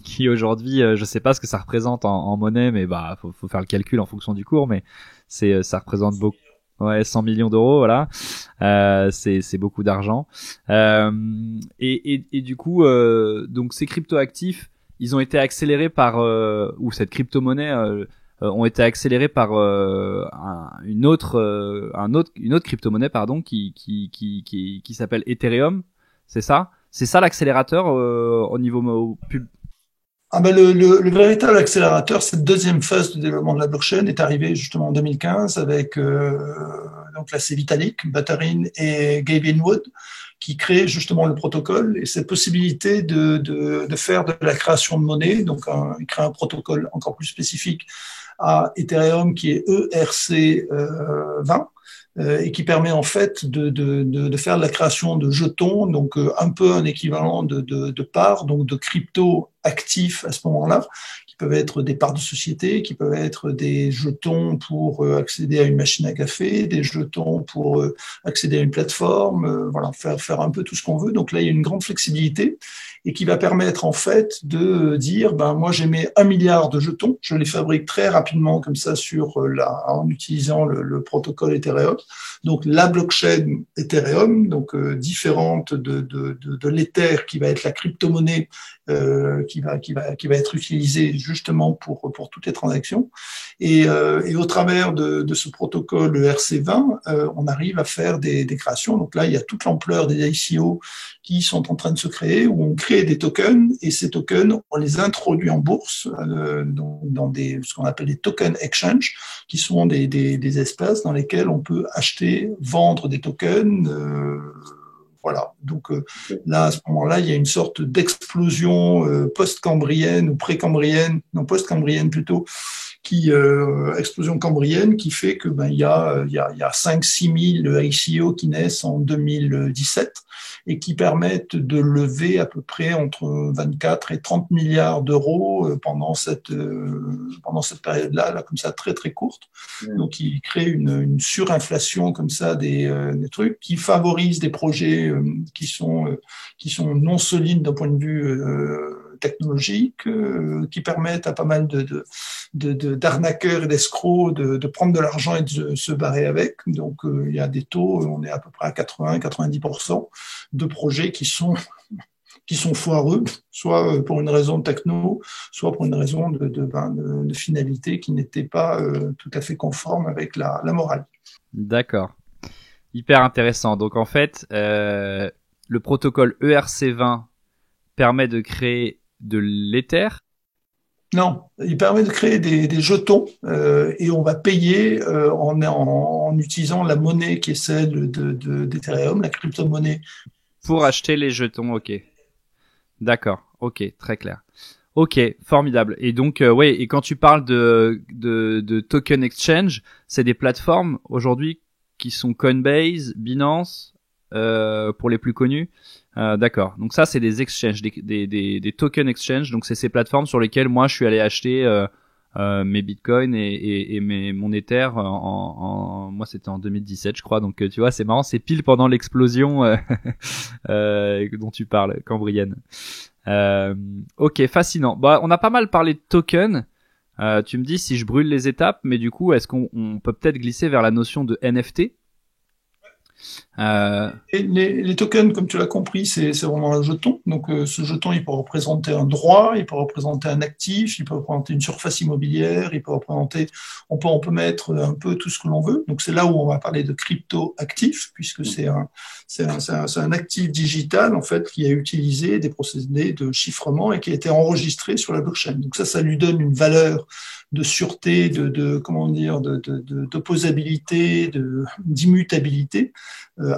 qui aujourd'hui, je sais pas ce que ça représente en monnaie, mais bah faut faire le calcul en fonction du cours, mais ça représente beaucoup. Ouais, 100 millions d'euros, voilà. C'est beaucoup d'argent. Et du coup, donc ces cryptoactifs, ils ont été accélérés par ou cette crypto-monnaie ont été accélérés par une autre crypto-monnaie, pardon, qui s'appelle Ethereum. C'est ça l'accélérateur au niveau pub. Ah ben le véritable accélérateur, cette deuxième phase de développement de la blockchain est arrivée justement en 2015 avec donc là c'est Vitalik Buterin et Gabe Inwood qui créent justement le protocole et cette possibilité de faire de la création de monnaie. Donc ils créent un protocole encore plus spécifique à Ethereum qui est ERC20. Et qui permet en fait de faire de la création de jetons, donc un peu un équivalent de parts, donc de crypto actifs à ce moment-là, qui peuvent être des parts de société, qui peuvent être des jetons pour accéder à une machine à café, des jetons pour accéder à une plateforme, voilà, faire un peu tout ce qu'on veut. Donc là, il y a une grande flexibilité et qui va permettre en fait de dire, ben moi j'émets 1 milliard de jetons, je les fabrique très rapidement comme ça en utilisant le protocole Ethereum. Donc la blockchain Ethereum, donc différente de l'Ether qui va être la crypto-monnaie qui va être utilisée justement pour toutes les transactions. Et au travers de ce protocole RC20, on arrive à faire des créations. Donc là, il y a toute l'ampleur des ICO qui sont en train de se créer, où on crée des tokens, et ces tokens, on les introduit en bourse, dans ce qu'on appelle des token exchange, qui sont des espaces dans lesquels on peut acheter, vendre des tokens, voilà. Donc là, à ce moment-là, il y a une sorte d'explosion post-cambrienne ou pré-cambrienne, non post-cambrienne plutôt, explosion cambrienne qui fait que il y a 5-6 000 ICO qui naissent en 2017 et qui permettent de lever à peu près entre 24 et 30 milliards d'euros pendant cette période-là, là, comme ça, très très courte. Donc, il crée une surinflation comme ça des trucs qui favorisent des projets qui sont non solides d'un point de vue technologiques qui permettent à pas mal d'arnaqueurs et d'escrocs de prendre de l'argent et de se barrer avec. Donc, il y a des taux, on est à peu près à 80-90% de projets qui sont foireux, soit pour une raison techno, soit pour une raison de finalité qui n'était pas tout à fait conforme avec la morale. D'accord. Hyper intéressant. Donc, en fait, le protocole ERC20 permet de créer de l'Ether? Non, il permet de créer des jetons et on va payer en utilisant la monnaie qui est celle d'Ethereum, la crypto-monnaie. Pour acheter les jetons, ok. D'accord, ok, très clair. Ok, formidable. Et donc, ouais, et quand tu parles de token exchange, c'est des plateformes aujourd'hui qui sont Coinbase, Binance, pour les plus connus. D'accord. Donc ça, c'est des exchanges, des token exchange. Donc c'est ces plateformes sur lesquelles moi je suis allé acheter mes bitcoins et mon Ether moi c'était en 2017 je crois. Donc tu vois, c'est marrant, c'est pile pendant l'explosion dont tu parles, cambrienne. Ok, fascinant. Bah, on a pas mal parlé de tokens. Tu me dis si je brûle les étapes, mais du coup, est-ce qu'on peut peut-être glisser vers la notion de NFT? Et les tokens, comme tu l'as compris, c'est vraiment un jeton. Donc, ce jeton, il peut représenter un droit, il peut représenter un actif, il peut représenter une surface immobilière, il peut représenter, on peut mettre un peu tout ce que l'on veut. Donc, c'est là où on va parler de crypto-actif, puisque c'est un actif digital, en fait, qui a utilisé des procédés de chiffrement et qui a été enregistré sur la blockchain. Donc, ça lui donne une valeur de sûreté, comment dire, d'opposabilité, d'immutabilité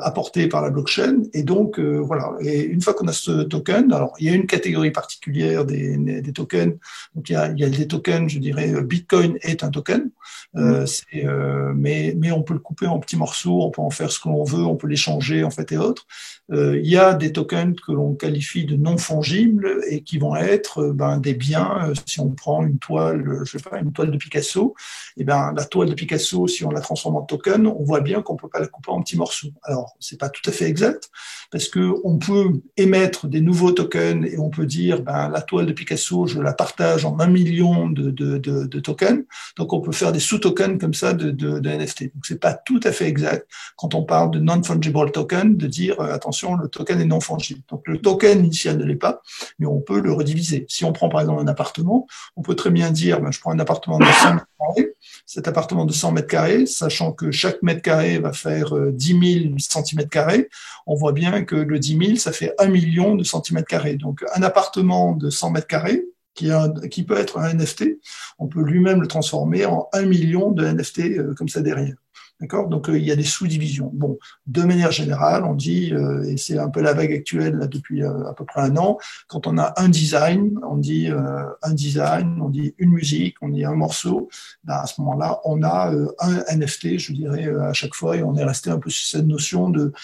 apportée par la blockchain. Et donc, voilà. Et une fois qu'on a ce token, alors il y a une catégorie particulière des tokens. Donc, il y a des tokens, je dirais, Bitcoin est un token. Mais on peut le couper en petits morceaux, on peut en faire ce que l'on veut, on peut l'échanger, en fait, et autres. Il y a des tokens que l'on qualifie de non fongibles et qui vont être des biens. Si on prend une toile, je sais pas, une toile de Picasso, et la toile de Picasso, si on la transforme en token, on voit bien qu'on peut pas la couper en petits morceaux. Alors, c'est pas tout à fait exact parce que on peut émettre des nouveaux tokens et on peut dire la toile de Picasso, je la partage en 1 million de tokens. Donc, on peut faire des sous-tokens comme ça de NFT. Donc, c'est pas tout à fait exact quand on parle de non-fungible token de dire attention, le token est non fungible. Donc, le token initial ne l'est pas, mais on peut le rediviser. Si on prend par exemple un appartement, on peut très bien dire je prends un appartement de 100 mètres carrés. Cet appartement de 100 mètres carrés, sachant que chaque mètre carré va faire 10 000 centimètres carrés, on voit bien que le 10 000, ça fait 1 million de centimètres carrés. Donc, un appartement de 100 mètres carrés, qui peut être un NFT, on peut lui-même le transformer en 1 million de NFT comme ça derrière. D'accord? Donc, il y a des sous-divisions. Bon, de manière générale, on dit, et c'est un peu la vague actuelle là, depuis à peu près un an, quand on a un design, on dit une musique, on dit un morceau, à ce moment-là, on a un NFT, je dirais, à chaque fois, et on est resté un peu sur cette notion de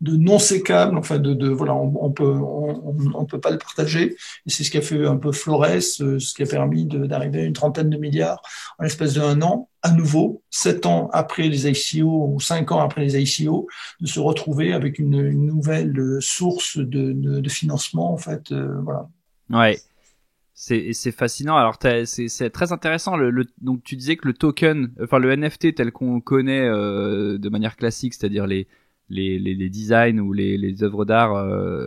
non sécable, enfin voilà, on peut pas le partager, et c'est ce qui a fait un peu Flores, ce qui a permis d'arriver à une trentaine de milliards en l'espace d'un an, à nouveau 7 ans après les ICO ou 5 ans après les ICO, de se retrouver avec une nouvelle source de financement, en fait, voilà. Ouais. C'est fascinant. Alors c'est très intéressant. Donc tu disais que le token, enfin le NFT tel qu'on le connaît de manière classique, c'est-à-dire les designs ou les œuvres d'art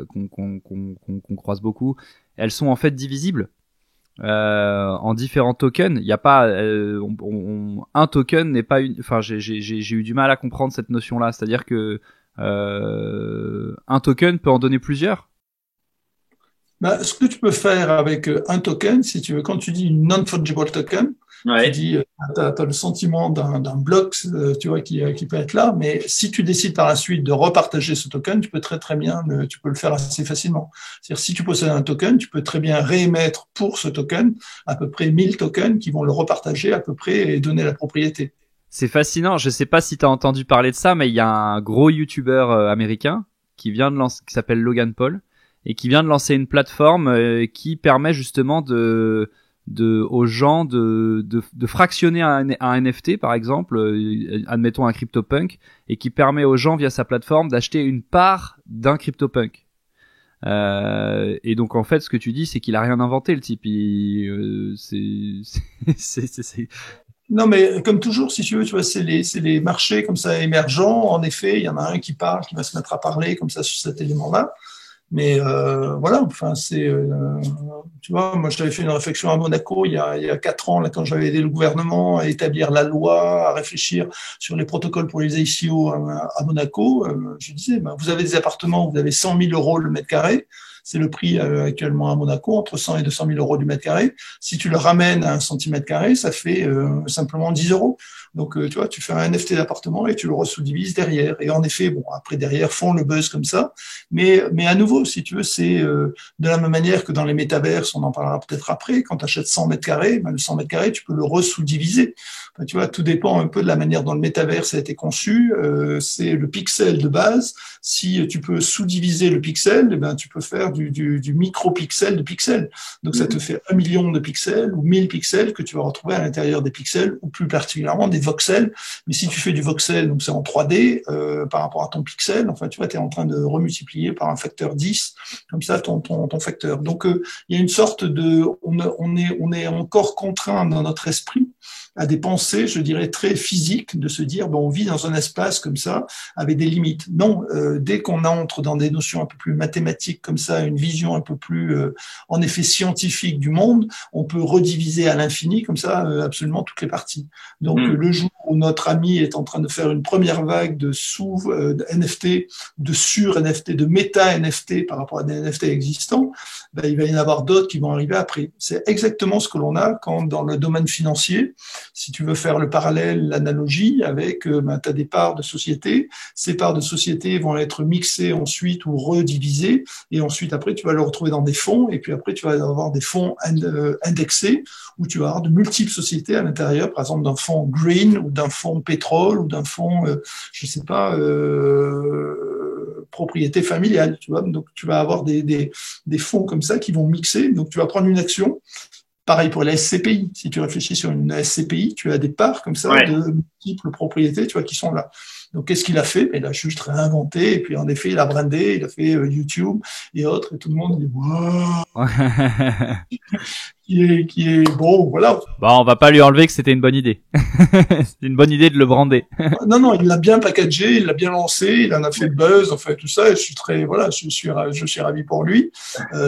qu'on croise beaucoup, elles sont en fait divisibles en différents tokens. Il n'y a pas un token n'est pas une. Enfin j'ai eu du mal à comprendre cette notion-là. C'est-à-dire que un token peut en donner plusieurs. Ce que tu peux faire avec un token, si tu veux, quand tu dis une non-fungible token, Tu Ouais. dis, t'as le sentiment d'un bloc, tu vois, qui peut être là, mais si tu décides par la suite de repartager ce token, tu peux très très bien, tu peux le faire assez facilement. C'est-à-dire, si tu possèdes un token, tu peux très bien réémettre pour ce token à peu près 1000 tokens qui vont le repartager à peu près et donner la propriété. C'est fascinant. Je sais pas si t'as entendu parler de ça, mais il y a un gros YouTuber américain qui vient de lancer, qui s'appelle Logan Paul, et qui vient de lancer une plateforme qui permet justement aux gens de fractionner un NFT par exemple, admettons un CryptoPunk, et qui permet aux gens via sa plateforme d'acheter une part d'un CryptoPunk. Et donc en fait, ce que tu dis, c'est qu'il a rien inventé, le type. C'est. Non, mais comme toujours, si tu veux, tu vois, c'est les marchés comme ça émergents. En effet, il y en a un qui parle, qui va se mettre à parler comme ça sur cet élément-là. Mais voilà, enfin, tu vois, moi j'avais fait une réflexion à Monaco il y a 4 ans, là, quand j'avais aidé le gouvernement à établir la loi, à réfléchir sur les protocoles pour les ICO à Monaco. Je disais, ben, vous avez des appartements, vous avez 100 000 euros le mètre carré. C'est le prix actuellement à Monaco, entre 100 et 200 000 euros du mètre carré. Si tu le ramènes à un centimètre carré, ça fait simplement 10 euros. Donc, tu vois, tu fais un NFT d'appartement et tu le ressous-divises derrière. Et en effet, bon, après derrière font le buzz comme ça. Mais à nouveau, si tu veux, c'est de la même manière que dans les métaverses, on en parlera peut-être après. Quand tu achètes 100 mètres carrés, ben, le 100 mètres carrés, tu peux le ressous-diviser. Enfin, tu vois, tout dépend un peu de la manière dont le métaverse a été conçu. C'est le pixel de base. Si tu peux sous-diviser le pixel, eh ben, tu peux faire du micro-pixel de pixel. Donc, ça te fait 1 million de pixels ou 1000 pixels que tu vas retrouver à l'intérieur des pixels ou plus particulièrement des voxels. Mais si tu fais du voxel, donc c'est en 3D, par rapport à ton pixel, enfin, tu vois, tu es en train de remultiplier par un facteur 10, comme ça, ton facteur. Donc, il y a une sorte de, on est encore contraint dans notre esprit à des pensées, je dirais, très physiques, de se dire, bon, on vit dans un espace comme ça, avec des limites. Non, dès qu'on entre dans des notions un peu plus mathématiques comme ça, une vision un peu plus, en effet, scientifique du monde, on peut rediviser à l'infini, comme ça, absolument toutes les parties. Donc, le jour où notre ami est en train de faire une première vague de NFT, de sur-NFT, de méta-NFT par rapport à des NFT existants, ben, il va y en avoir d'autres qui vont arriver après. C'est exactement ce que l'on a quand, dans le domaine financier, si tu veux faire le parallèle, l'analogie avec, ben, tu as des parts de société. Ces parts de société vont être mixées ensuite ou redivisées. Et ensuite, après, tu vas le retrouver dans des fonds. Et puis après, tu vas avoir des fonds indexés où tu vas avoir de multiples sociétés à l'intérieur, par exemple d'un fonds green ou d'un fonds pétrole ou d'un fonds, je sais pas, propriété familiale. Tu vois, donc tu vas avoir des fonds comme ça qui vont mixer. Donc tu vas prendre une action. Pareil pour la SCPI. Si tu réfléchis sur une SCPI, tu as des parts comme ça de multiples propriétés, tu vois, qui sont là. Donc, qu'est-ce qu'il a fait? Il a juste réinventé, et puis en effet, il a brandé, il a fait YouTube et autres, et tout le monde dit waouh, qui est bon, voilà. Bon, on va pas lui enlever que c'était une bonne idée. C'était une bonne idée de le brander. Non, il l'a bien packagé, il l'a bien lancé, il en a fait le buzz, enfin tout ça. Et je suis je suis ravi pour lui.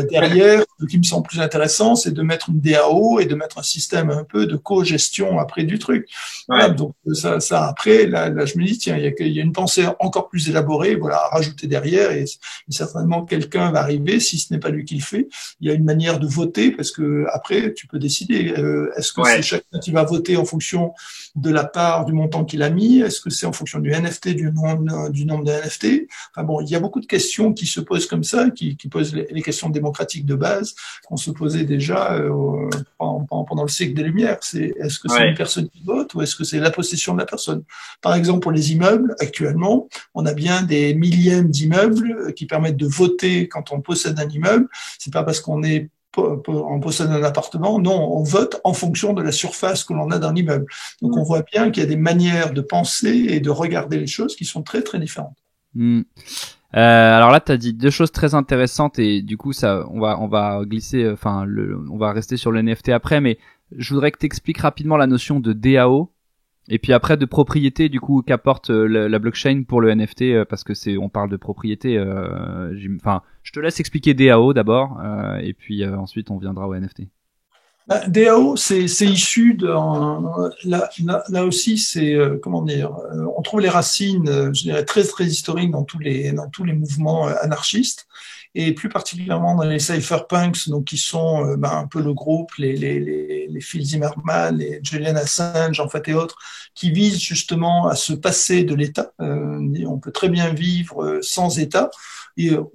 Derrière, ce qui me semble plus intéressant, c'est de mettre une DAO et de mettre un système un peu de co-gestion après du truc. Voilà, donc ça après, là, je me dis tiens, il y a une pensée encore plus élaborée, voilà, à rajouter derrière, et certainement quelqu'un va arriver, si ce n'est pas lui qui le fait. Il y a une manière de voter parce que après, tu peux décider. Est-ce que c'est chacun qui va voter en fonction de la part du montant qu'il a mis? Est-ce que c'est en fonction du NFT, du nombre de NFT? Enfin bon, il y a beaucoup de questions qui se posent comme ça, qui posent les questions démocratiques de base qu'on se posait déjà pendant le siècle des Lumières. Est-ce que c'est une personne qui vote ou est-ce que c'est la possession de la personne? Par exemple, pour les immeubles, actuellement, on a bien des millièmes d'immeubles qui permettent de voter quand on possède un immeuble. C'est pas parce qu'on possède un appartement, non, on vote en fonction de la surface que l'on a dans l'immeuble. Donc on voit bien qu'il y a des manières de penser et de regarder les choses qui sont très très différentes. Alors là, tu as dit deux choses très intéressantes et du coup, ça, on va glisser, on va rester sur le NFT après, mais je voudrais que tu expliques rapidement la notion de DAO et puis après de propriété du coup qu'apporte la blockchain pour le NFT parce que on parle de propriété. Je te laisse expliquer DAO d'abord et puis ensuite on viendra au NFT. DAO, c'est issu là aussi, c'est comment dire, on trouve les racines, je dirais très très historiques dans tous les mouvements anarchistes et plus particulièrement dans les cypherpunks, donc qui sont un peu le groupe, les Phil Zimmermann, les Julian Assange en fait et autres, qui visent justement à se passer de l'État. On peut très bien vivre sans État.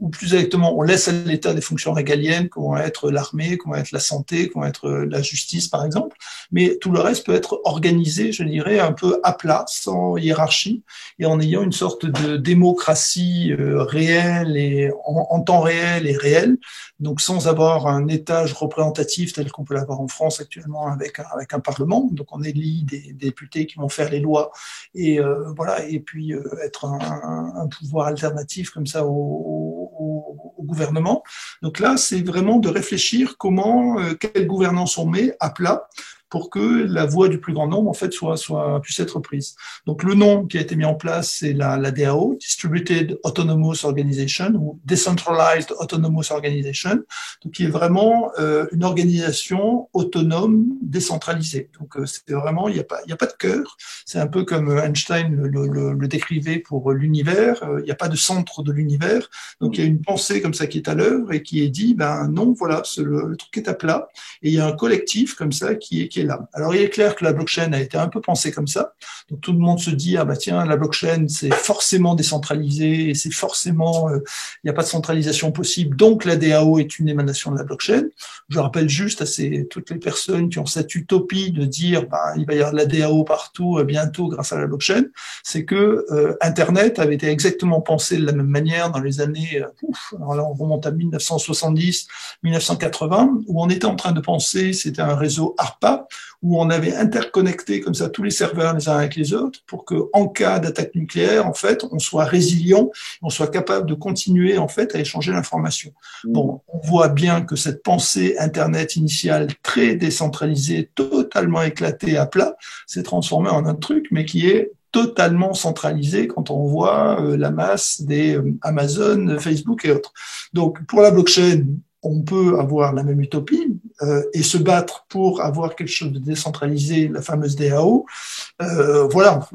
Ou plus exactement, on laisse à l'État des fonctions régaliennes, comme vont être l'armée, comme vont être la santé, comme vont être la justice, par exemple. Mais tout le reste peut être organisé, je dirais, un peu à plat, sans hiérarchie, et en ayant une sorte de démocratie réelle et en temps réel et réel. Donc, sans avoir un étage représentatif tel qu'on peut l'avoir en France actuellement avec un Parlement. Donc, on élit des députés qui vont faire les lois et voilà, et puis être un pouvoir alternatif comme ça au gouvernement. Donc là, c'est vraiment de réfléchir comment, quelle gouvernance on met à plat pour que la voix du plus grand nombre en fait puisse être prise. Donc le nom qui a été mis en place, c'est la DAO, Distributed Autonomous Organization ou Decentralized Autonomous Organization, donc qui est vraiment une organisation autonome décentralisée. Donc c'est vraiment il y a pas de cœur. C'est un peu comme Einstein le décrivait pour l'univers. Il n'y a pas de centre de l'univers. Donc il y a une pensée comme ça qui est à l'œuvre et qui est dit ben non voilà le truc est à plat et il y a un collectif comme ça qui est là. Alors, il est clair que la blockchain a été un peu pensée comme ça. Donc, tout le monde se dit, ah bah tiens, la blockchain, c'est forcément décentralisé et c'est forcément, il n'y a pas de centralisation possible. Donc, la DAO est une émanation de la blockchain. Je rappelle juste à toutes les personnes qui ont cette utopie de dire, bah, il va y avoir de la DAO partout bientôt grâce à la blockchain, c'est que Internet avait été exactement pensé de la même manière dans les années, alors là, on remonte à 1970, 1980, où on était en train de penser, c'était un réseau ARPA, où on avait interconnecté comme ça tous les serveurs les uns avec les autres pour que, en cas d'attaque nucléaire, en fait, on soit résilient, on soit capable de continuer en fait à échanger l'information. Bon, on voit bien que cette pensée Internet initiale très décentralisée, totalement éclatée à plat, s'est transformée en un truc, mais qui est totalement centralisé quand on voit la masse des Amazon, Facebook et autres. Donc, pour la blockchain, on peut avoir la même utopie et se battre pour avoir quelque chose de décentralisé, la fameuse DAO. Voilà,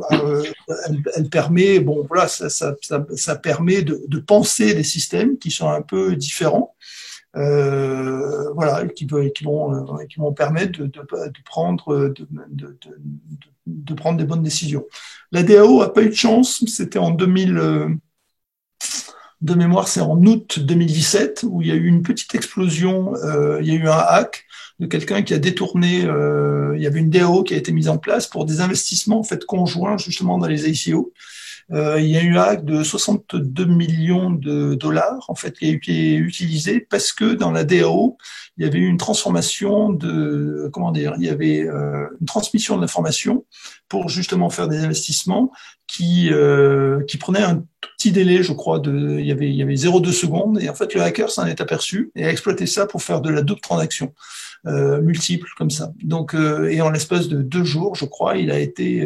elle permet, bon, voilà, ça permet de penser des systèmes qui sont un peu différents. Voilà, qui vont permettre de prendre des bonnes décisions. La DAO a pas eu de chance, c'était en 2000. De mémoire, c'est en août 2017 où il y a eu une petite explosion, il y a eu un hack de quelqu'un qui a détourné, il y avait une DAO qui a été mise en place pour des investissements en fait conjoints justement dans les ICO. Il y a eu un hack de 62 millions de dollars en fait qui a été utilisé parce que dans la DAO il y avait eu une transformation il y avait une transmission de l'information pour justement faire des investissements qui prenait un tout petit délai, je crois, il y avait 0,2 secondes, et en fait le hacker s'en est aperçu et a exploité ça pour faire de la double transaction multiple comme ça. Donc et en l'espace de 2 jours, je crois, il a été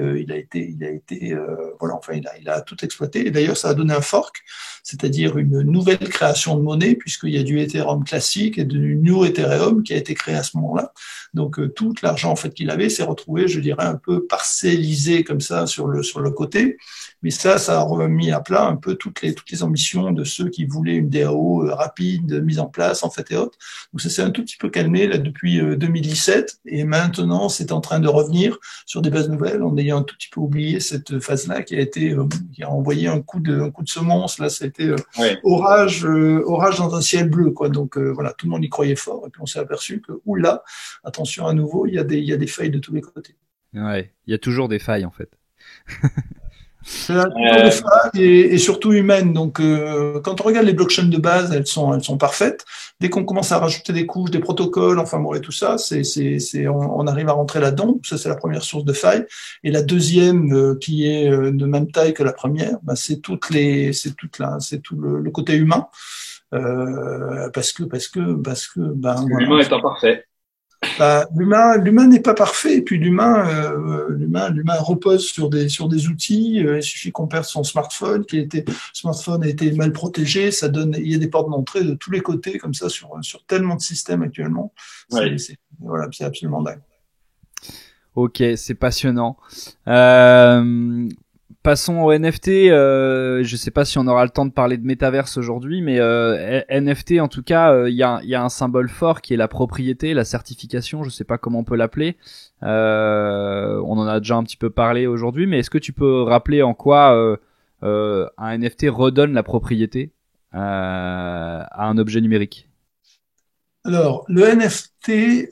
voilà, enfin il a tout exploité. Et d'ailleurs, ça a donné un fork, c'est-à-dire une nouvelle création de monnaie, puisqu'il y a du Ethereum classique et du New Ethereum qui a été créé à ce moment-là. Donc tout l'argent en fait qu'il avait s'est retrouvé, je dirais, un peu parcellisé comme ça sur le côté. Mais ça a remis à plat un peu toutes les ambitions de ceux qui voulaient une DAO rapide, mise en place en fait et autres. Donc ça s'est un tout petit peu calmé là depuis 2017 et maintenant c'est en train de revenir sur des bases nouvelles en ayant un tout petit peu oublié cette phase-là qui a envoyé un coup de semonce. Là, ça a été orage dans un ciel bleu quoi. Donc voilà, tout le monde y croyait fort et puis on s'est aperçu que oula, attention à nouveau, il y a des failles de tous les côtés. Ouais, il y a toujours des failles en fait. C'est la culture de faille et surtout humaine. Donc, quand on regarde les blockchains de base, elles sont parfaites. Dès qu'on commence à rajouter des couches, des protocoles, enfin bon, et tout ça, on arrive à rentrer là-dedans. Ça, c'est la première source de faille. Et la deuxième, qui est de même taille que la première, bah, c'est tout le côté humain. Parce que, l'humain est imparfait. Bah, l'humain n'est pas parfait, et puis l'humain repose sur des outils. Il suffit qu'on perde son smartphone, smartphone a été mal protégé, il y a des portes d'entrée de tous les côtés, comme ça, sur tellement de systèmes actuellement. Ouais. Voilà, c'est absolument dingue. Ok, c'est passionnant. Passons au NFT. Je sais pas si on aura le temps de parler de métaverse aujourd'hui, mais NFT en tout cas, il y a un symbole fort qui est la propriété, la certification. Je sais pas comment on peut l'appeler. On en a déjà un petit peu parlé aujourd'hui, mais est-ce que tu peux rappeler en quoi un NFT redonne la propriété à un objet numérique? Alors, le NFT,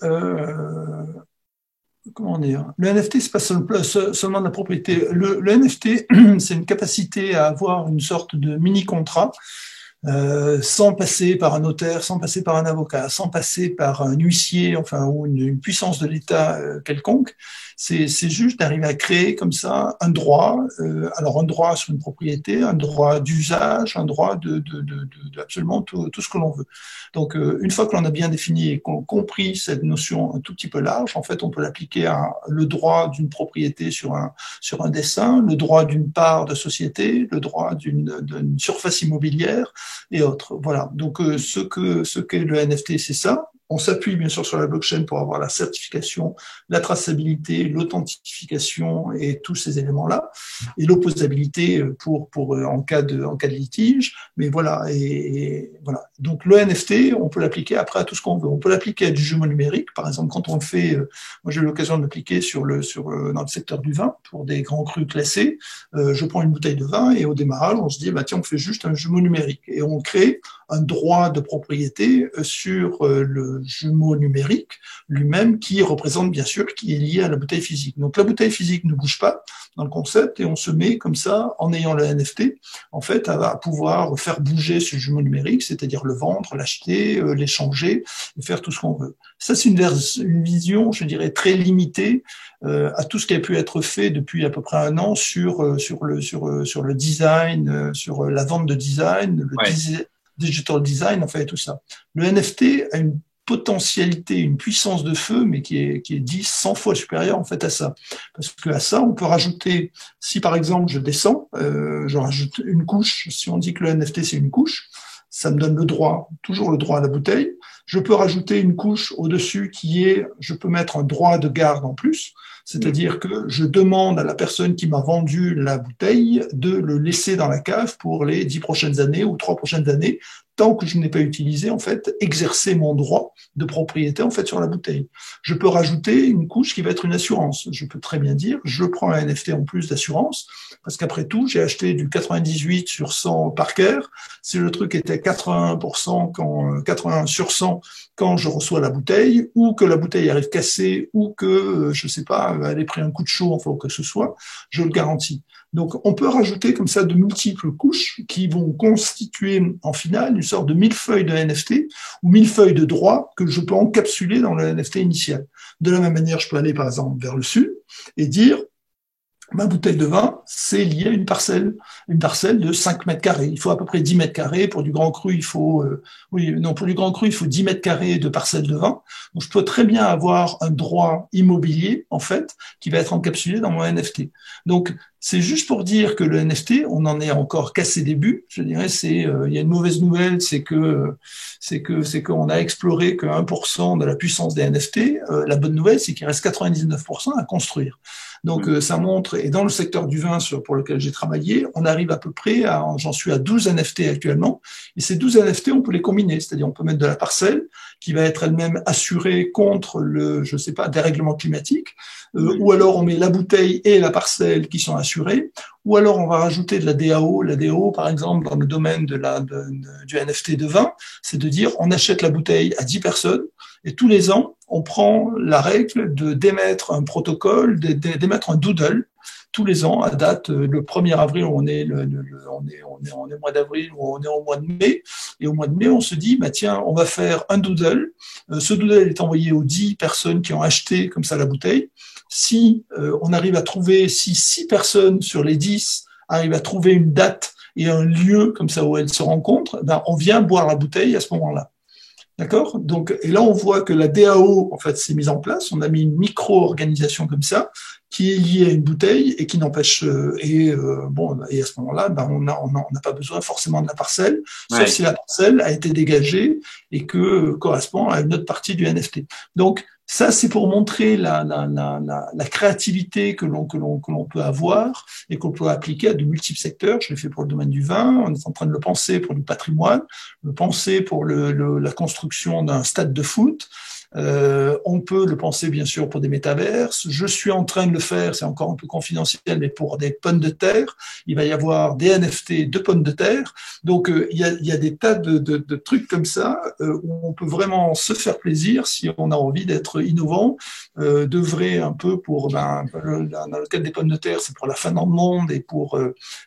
comment dire? Le NFT, c'est pas seulement de la propriété. Le NFT, c'est une capacité à avoir une sorte de mini-contrat sans passer par un notaire, sans passer par un avocat, sans passer par un huissier, enfin, ou une puissance de l'État quelconque. C'est juste d'arriver à créer comme ça un droit, alors un droit sur une propriété, un droit d'usage, un droit de absolument tout ce que l'on veut. Donc, une fois que l'on a bien défini et qu'on a compris cette notion un tout petit peu large, en fait, on peut l'appliquer à le droit d'une propriété sur un dessin, le droit d'une part de société, le droit d'une surface immobilière, et autres. Voilà. Donc, ce qu'est le NFT, c'est ça. On s'appuie bien sûr sur la blockchain pour avoir la certification, la traçabilité, l'authentification et tous ces éléments-là, et l'opposabilité en cas de litige. Mais voilà. Et voilà. Donc, le NFT, on peut l'appliquer après à tout ce qu'on veut. On peut l'appliquer à du jumeau numérique. Par exemple, quand on le fait, moi j'ai eu l'occasion de l'appliquer dans le secteur du vin pour des grands crus classés. Je prends une bouteille de vin et au démarrage, on se dit, bah, tiens, on fait juste un jumeau numérique et on crée un droit de propriété sur le jumeau numérique lui-même qui représente bien sûr, qui est lié à la bouteille physique. Donc la bouteille physique ne bouge pas dans le concept et on se met comme ça, en ayant le NFT, en fait, à pouvoir faire bouger ce jumeau numérique, c'est-à-dire le vendre, l'acheter, l'échanger et faire tout ce qu'on veut. Ça, c'est une vision, je dirais, très limitée à tout ce qui a pu être fait depuis à peu près un an sur le design, sur la vente de design, digital design, en fait, tout ça. Le NFT a une potentialité, une puissance de feu, mais qui est 10, 100 fois supérieure en fait à ça. Parce que à ça, on peut rajouter, si par exemple je descends, je rajoute une couche, si on dit que le NFT c'est une couche, ça me donne toujours le droit à la bouteille. Je peux rajouter une couche au-dessus je peux mettre un droit de garde en plus, c'est-à-dire que je demande à la personne qui m'a vendu la bouteille de le laisser dans la cave pour les 10 prochaines années ou 3 prochaines années, tant que je n'ai pas utilisé, en fait, exercer mon droit de propriété, en fait, sur la bouteille. Je peux rajouter une couche qui va être une assurance. Je peux très bien dire, je prends un NFT en plus d'assurance, parce qu'après tout, j'ai acheté du 98 sur 100 Parker. Si le truc était 81% 81 sur 100 quand je reçois la bouteille, ou que la bouteille arrive cassée, ou que, je sais pas, elle ait pris un coup de chaud, enfin, ou que ce soit, je le garantis. Donc, on peut rajouter comme ça de multiples couches qui vont constituer en finale une sorte de millefeuille de NFT ou millefeuille de droit que je peux encapsuler dans le NFT initial. De la même manière, je peux aller par exemple vers le sud et dire ma bouteille de vin, c'est lié à une parcelle de 5 mètres carrés. Il faut à peu près 10 mètres carrés. Pour du grand cru, il faut 10 mètres carrés de parcelle de vin. Donc, je peux très bien avoir un droit immobilier, en fait, qui va être encapsulé dans mon NFT. Donc, c'est juste pour dire que le NFT, on en est encore qu'à ses débuts. Je dirais, il y a une mauvaise nouvelle, c'est qu'on a exploré que 1% de la puissance des NFT. La bonne nouvelle, c'est qu'il reste 99% à construire. Donc, ça montre, et dans le secteur du vin pour lequel j'ai travaillé, on arrive à peu près j'en suis à 12 NFT actuellement. Et ces 12 NFT, on peut les combiner. C'est-à-dire, on peut mettre de la parcelle qui va être elle-même assurée contre dérèglement climatique. Ou alors on met la bouteille et la parcelle qui sont assurées, ou alors on va rajouter de la DAO. La DAO, par exemple, dans le domaine du NFT de vin, c'est de dire on achète la bouteille à 10 personnes et tous les ans, on prend la règle d'émettre un protocole, d'émettre un doodle tous les ans à date le 1er avril, on est au mois d'avril ou on est au mois de mai, et au mois de mai on se dit bah tiens, on va faire un doodle. Ce doodle est envoyé aux 10 personnes qui ont acheté comme ça la bouteille. Si on arrive à trouver, si 6 personnes sur les 10 arrivent à trouver une date et un lieu comme ça où elles se rencontrent, ben on vient boire la bouteille à ce moment-là. D'accord? Donc, et là, on voit que la DAO, en fait, s'est mise en place. On a mis une micro-organisation comme ça, qui est liée à une bouteille et qui n'empêche, bon, et à ce moment-là, ben, on n'a pas besoin forcément de la parcelle, sauf Ouais. si la parcelle a été dégagée et que correspond à une autre partie du NFT. Donc, ça, c'est pour montrer la créativité que l'on peut avoir et qu'on peut appliquer à de multiples secteurs. Je l'ai fait pour le domaine du vin, on est en train de le penser pour du patrimoine, le penser pour la construction d'un stade de foot. On peut le penser bien sûr pour des métaverses. Je suis en train de le faire, c'est encore un peu confidentiel, mais pour des pommes de terre. Il va y avoir des NFT de pommes de terre. Donc il y a des tas de trucs comme ça où on peut vraiment se faire plaisir si on a envie d'être innovant, d'œuvrer un peu pour, dans le cadre des pommes de terre, c'est pour la fin dans le monde et pour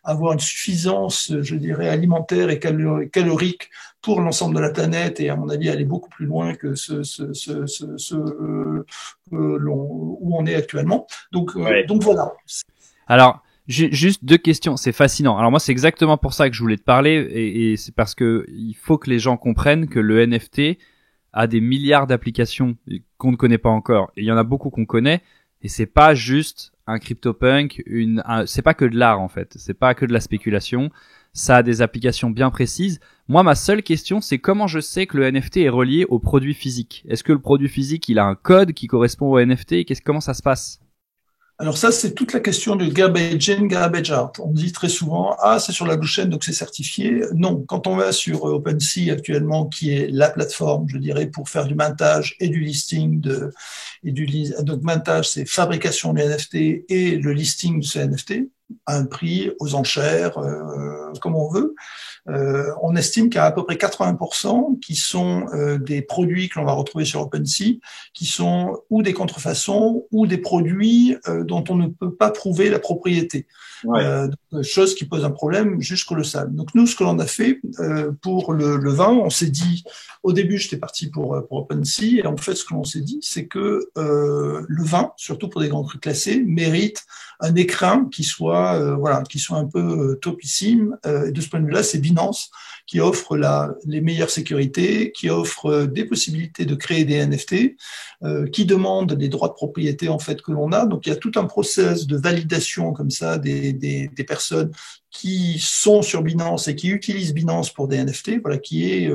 avoir une suffisance, je dirais, alimentaire et calorique pour l'ensemble de la planète et à mon avis aller beaucoup plus loin que où on est actuellement. Ouais. Donc voilà. Alors, juste deux questions, c'est fascinant. Alors moi, c'est exactement pour ça que je voulais te parler, et c'est parce que il faut que les gens comprennent que le NFT a des milliards d'applications qu'on ne connaît pas encore. Et il y en a beaucoup qu'on connaît, et c'est pas juste un CryptoPunk, c'est pas que de l'art en fait, c'est pas que de la spéculation. Ça a des applications bien précises. Moi, ma seule question, c'est comment je sais que le NFT est relié au produit physique. Est-ce que le produit physique, il a un code qui correspond au NFT? Comment ça se passe? Alors ça, c'est toute la question du garbage in, garbage out. On dit très souvent, ah, c'est sur la blockchain, donc c'est certifié. Non, quand on va sur OpenSea actuellement, qui est la plateforme, je dirais, pour faire du mintage et du listing donc mintage, c'est fabrication du NFT et le listing de ce NFT à un prix, aux enchères, comme on veut. On estime qu'il y a à peu près 80% qui sont des produits que l'on va retrouver sur OpenSea, qui sont ou des contrefaçons ou des produits dont on ne peut pas prouver la propriété. Ouais. Chose qui pose un problème juste colossal. Donc nous, ce que l'on a fait pour le vin, on s'est dit, au début, j'étais parti pour OpenSea, et en fait, ce que l'on s'est dit, c'est que le vin, surtout pour des grands crus classés, mérite un écrin qui soit qui soit un peu topissime. Et de ce point de vue-là, c'est Binance qui offre les meilleures sécurités, qui offre des possibilités de créer des NFT, qui demande les droits de propriété en fait que l'on a. Donc il y a tout un process de validation comme ça des personnes qui sont sur Binance et qui utilisent Binance pour des NFT, voilà, qui est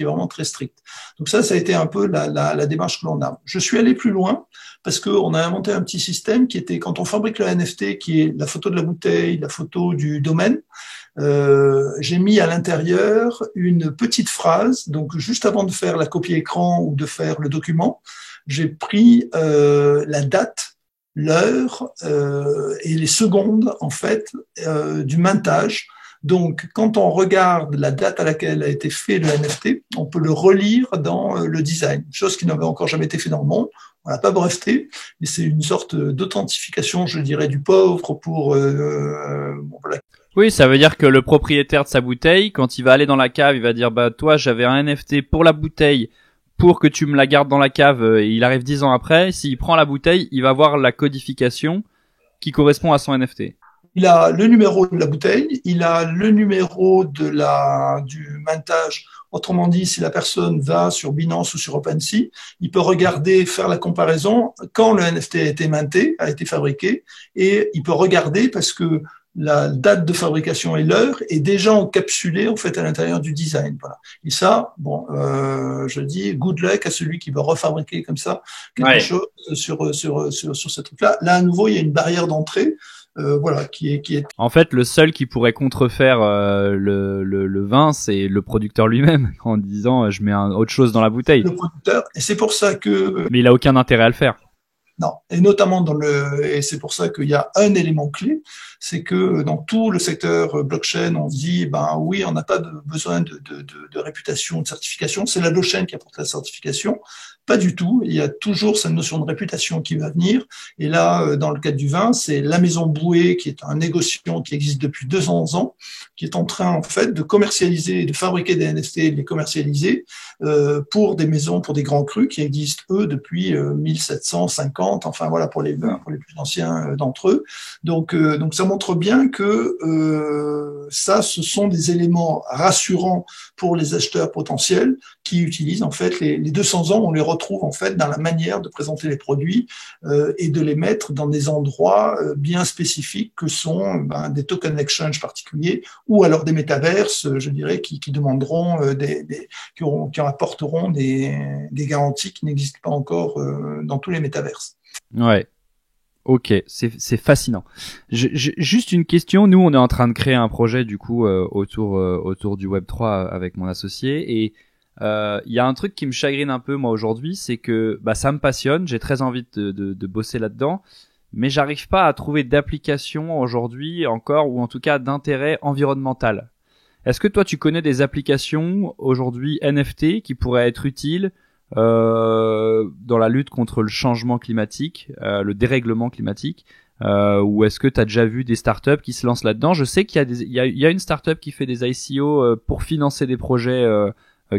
vraiment très strict. Donc ça a été un peu la démarche que l'on a. Je suis allé plus loin parce qu'on a inventé un petit système qui était, quand on fabrique le NFT, qui est la photo de la bouteille, la photo du domaine, j'ai mis à l'intérieur une petite phrase. Donc juste avant de faire la copie écran ou de faire le document, j'ai pris la date, l'heure et les secondes en fait du mintage. Donc, quand on regarde la date à laquelle a été fait le NFT, on peut le relire dans le design, chose qui n'avait encore jamais été fait dans le monde. On l'a pas breveté, mais c'est une sorte d'authentification, je dirais, du pauvre pour voilà. Oui, ça veut dire que le propriétaire de sa bouteille, quand il va aller dans la cave, il va dire, bah, toi, j'avais un NFT pour la bouteille, pour que tu me la gardes dans la cave, et il arrive 10 ans après, s'il prend la bouteille, il va voir la codification qui correspond à son NFT. Il a le numéro de la bouteille, il a le numéro du mintage. Autrement dit, si la personne va sur Binance ou sur OpenSea, il peut regarder, faire la comparaison quand le NFT a été minté, a été fabriqué, et il peut regarder parce que la date de fabrication et l'heure est déjà encapsulée en fait à l'intérieur du design. Voilà. Et ça, bon, je dis good luck à celui qui va refabriquer comme ça quelque chose sur ce truc-là. Là, à nouveau, il y a une barrière d'entrée. Voilà, qui est. En fait, le seul qui pourrait contrefaire le vin, c'est le producteur lui-même, en disant je mets autre chose dans la bouteille. Le producteur, et c'est pour ça que. Mais il a aucun intérêt à le faire. Non, et notamment et c'est pour ça qu'il y a un élément clé, c'est que dans tout le secteur blockchain, on dit, ben oui, on n'a pas besoin de réputation, de certification, c'est la blockchain qui apporte la certification. Pas du tout. Il y a toujours cette notion de réputation qui va venir. Et là, dans le cadre du vin, c'est la Maison Bouët, qui est un négociant qui existe depuis 200 ans, qui est en train, en fait, de commercialiser, de fabriquer des NFT et de les commercialiser pour des maisons, pour des grands crus qui existent, eux, depuis 1750, enfin voilà, pour les plus anciens d'entre eux. Donc ça montre bien que ce sont des éléments rassurants pour les acheteurs potentiels qui utilisent en fait les 200 ans, on les retrouve en fait dans la manière de présenter les produits et de les mettre dans des endroits bien spécifiques que sont des token exchange particuliers ou alors des métaverses, je dirais, qui demanderont qui apporteront des garanties qui n'existent pas encore dans tous les métaverses. Ouais. Ok, c'est fascinant. Juste une question. Nous, on est en train de créer un projet du coup autour du Web3 avec mon associé et il y a un truc qui me chagrine un peu moi aujourd'hui, c'est que ça me passionne, j'ai très envie de bosser là-dedans, mais j'arrive pas à trouver d'application aujourd'hui encore, ou en tout cas d'intérêt environnemental. Est-ce que toi tu connais des applications aujourd'hui NFT qui pourraient être utiles dans la lutte contre le changement climatique, le dérèglement climatique, ou est-ce que tu as déjà vu des startups qui se lancent là-dedans? Je sais qu'il y a une startup qui fait des ICO pour financer des projets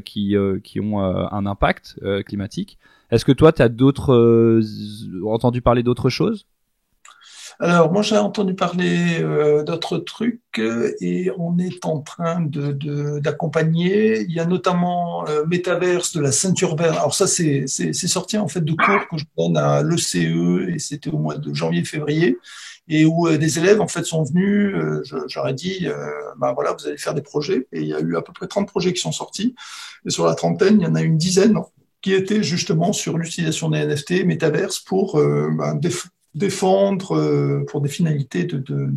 qui ont un impact climatique. Est-ce que toi tu as entendu parler d'autres choses? Alors, moi, j'ai entendu parler d'autres trucs et on est en train d'accompagner. Il y a notamment Metaverse de la ceinture verte. Alors ça, c'est sorti en fait de cours que je donne à l'ECE et c'était au mois de janvier-février et où des élèves en fait sont venus. J'aurais dit, voilà, vous allez faire des projets et il y a eu à peu près 30 projets qui sont sortis et sur la trentaine, il y en a une dizaine qui étaient justement sur l'utilisation des NFT, Metaverse pour défendre pour des finalités de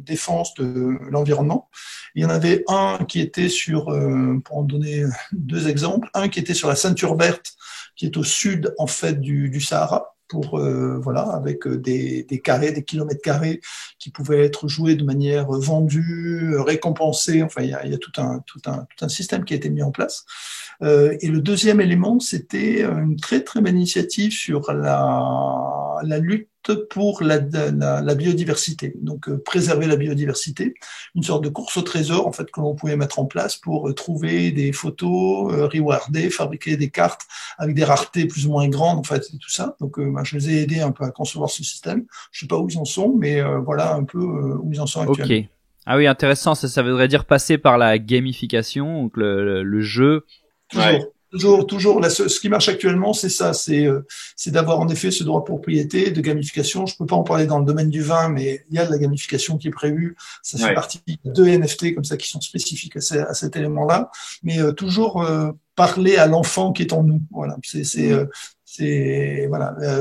défense de l'environnement. Il y en avait un qui était sur, pour en donner deux exemples, un qui était sur la ceinture verte, qui est au sud en fait du Sahara, pour avec des carrés, des kilomètres carrés qui pouvaient être joués de manière vendue, récompensée. Enfin, il y a tout un système qui a été mis en place. Et le deuxième élément, c'était une très très belle initiative sur la lutte pour la biodiversité, donc préserver la biodiversité, une sorte de course au trésor en fait que l'on pouvait mettre en place pour trouver des photos, rewarder, fabriquer des cartes avec des raretés plus ou moins grandes en fait et tout ça. Donc je les ai aidés un peu à concevoir ce système. Je sais pas où ils en sont, mais voilà un peu où ils en sont actuellement. Ok. Ah oui, intéressant. Ça voudrait dire passer par la gamification, donc le jeu. Toujours. Là, ce qui marche actuellement, c'est ça, c'est d'avoir en effet ce droit de propriété, de gamification. Je peux pas en parler dans le domaine du vin, mais il y a de la gamification qui est prévue. Ça fait partie de NFT comme ça qui sont spécifiques à cet élément-là. Mais toujours parler à l'enfant qui est en nous. Voilà,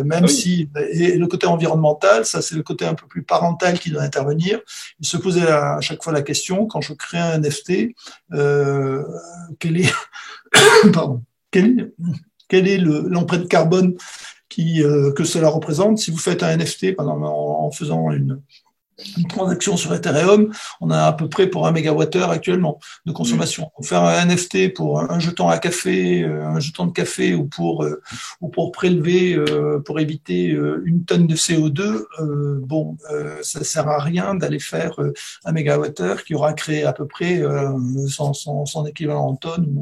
même si et le côté environnemental, ça c'est le côté un peu plus parental qui doit intervenir. Il se posait à chaque fois la question quand je crée un NFT, quel est pardon, quelle est l'empreinte carbone que cela représente? Si vous faites un NFT, par exemple, en faisant une transaction sur Ethereum, on a à peu près pour 1 mégawattheure actuellement de consommation. Pour faire un NFT pour un jeton à café, un jeton de café ou pour prélever, pour éviter 1 tonne de CO2, ça sert à rien d'aller faire 1 mégawattheure qui aura créé à peu près son équivalent en tonnes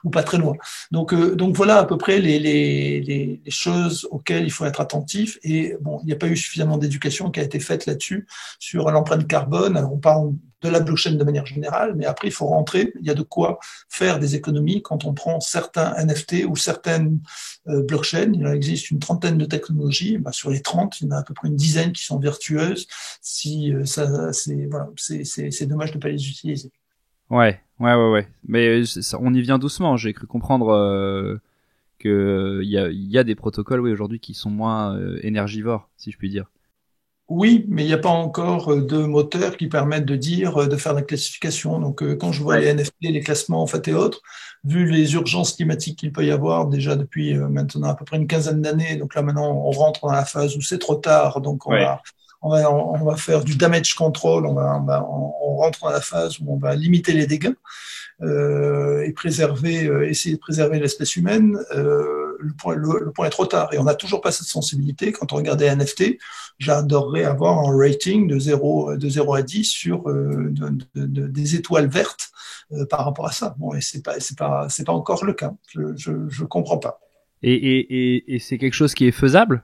ou pas très loin. Donc voilà à peu près les choses auxquelles il faut être attentif. Et bon, il n'y a pas eu suffisamment d'éducation qui a été faite là-dessus sur l'empreinte carbone. Alors on parle de la blockchain de manière générale, mais après il faut rentrer. Il y a de quoi faire des économies quand on prend certains NFT ou certaines blockchains. Il en existe une trentaine de technologies. Sur les 30, il y en a à peu près une dizaine qui sont vertueuses. Si c'est dommage de ne pas les utiliser. Ouais. Mais on y vient doucement. J'ai cru comprendre que il y a des protocoles, oui, aujourd'hui qui sont moins énergivores, si je puis dire. Oui, mais il n'y a pas encore de moteurs qui permettent de faire la classification. Donc, quand je vois les NFT, les classements en fait et autres, vu les urgences climatiques qu'il peut y avoir déjà depuis maintenant à peu près une quinzaine d'années, donc là maintenant on rentre dans la phase où c'est trop tard, donc on va faire du damage control, on rentre dans la phase où on va limiter les dégâts et essayer de préserver l'espèce humaine. Le point est trop tard et on n'a toujours pas cette sensibilité. Quand on regarde les NFT, j'adorerais avoir un rating de 0 à 10 sur des étoiles vertes par rapport à ça. Bon, et c'est pas encore le cas. Je comprends pas. Et c'est quelque chose qui est faisable?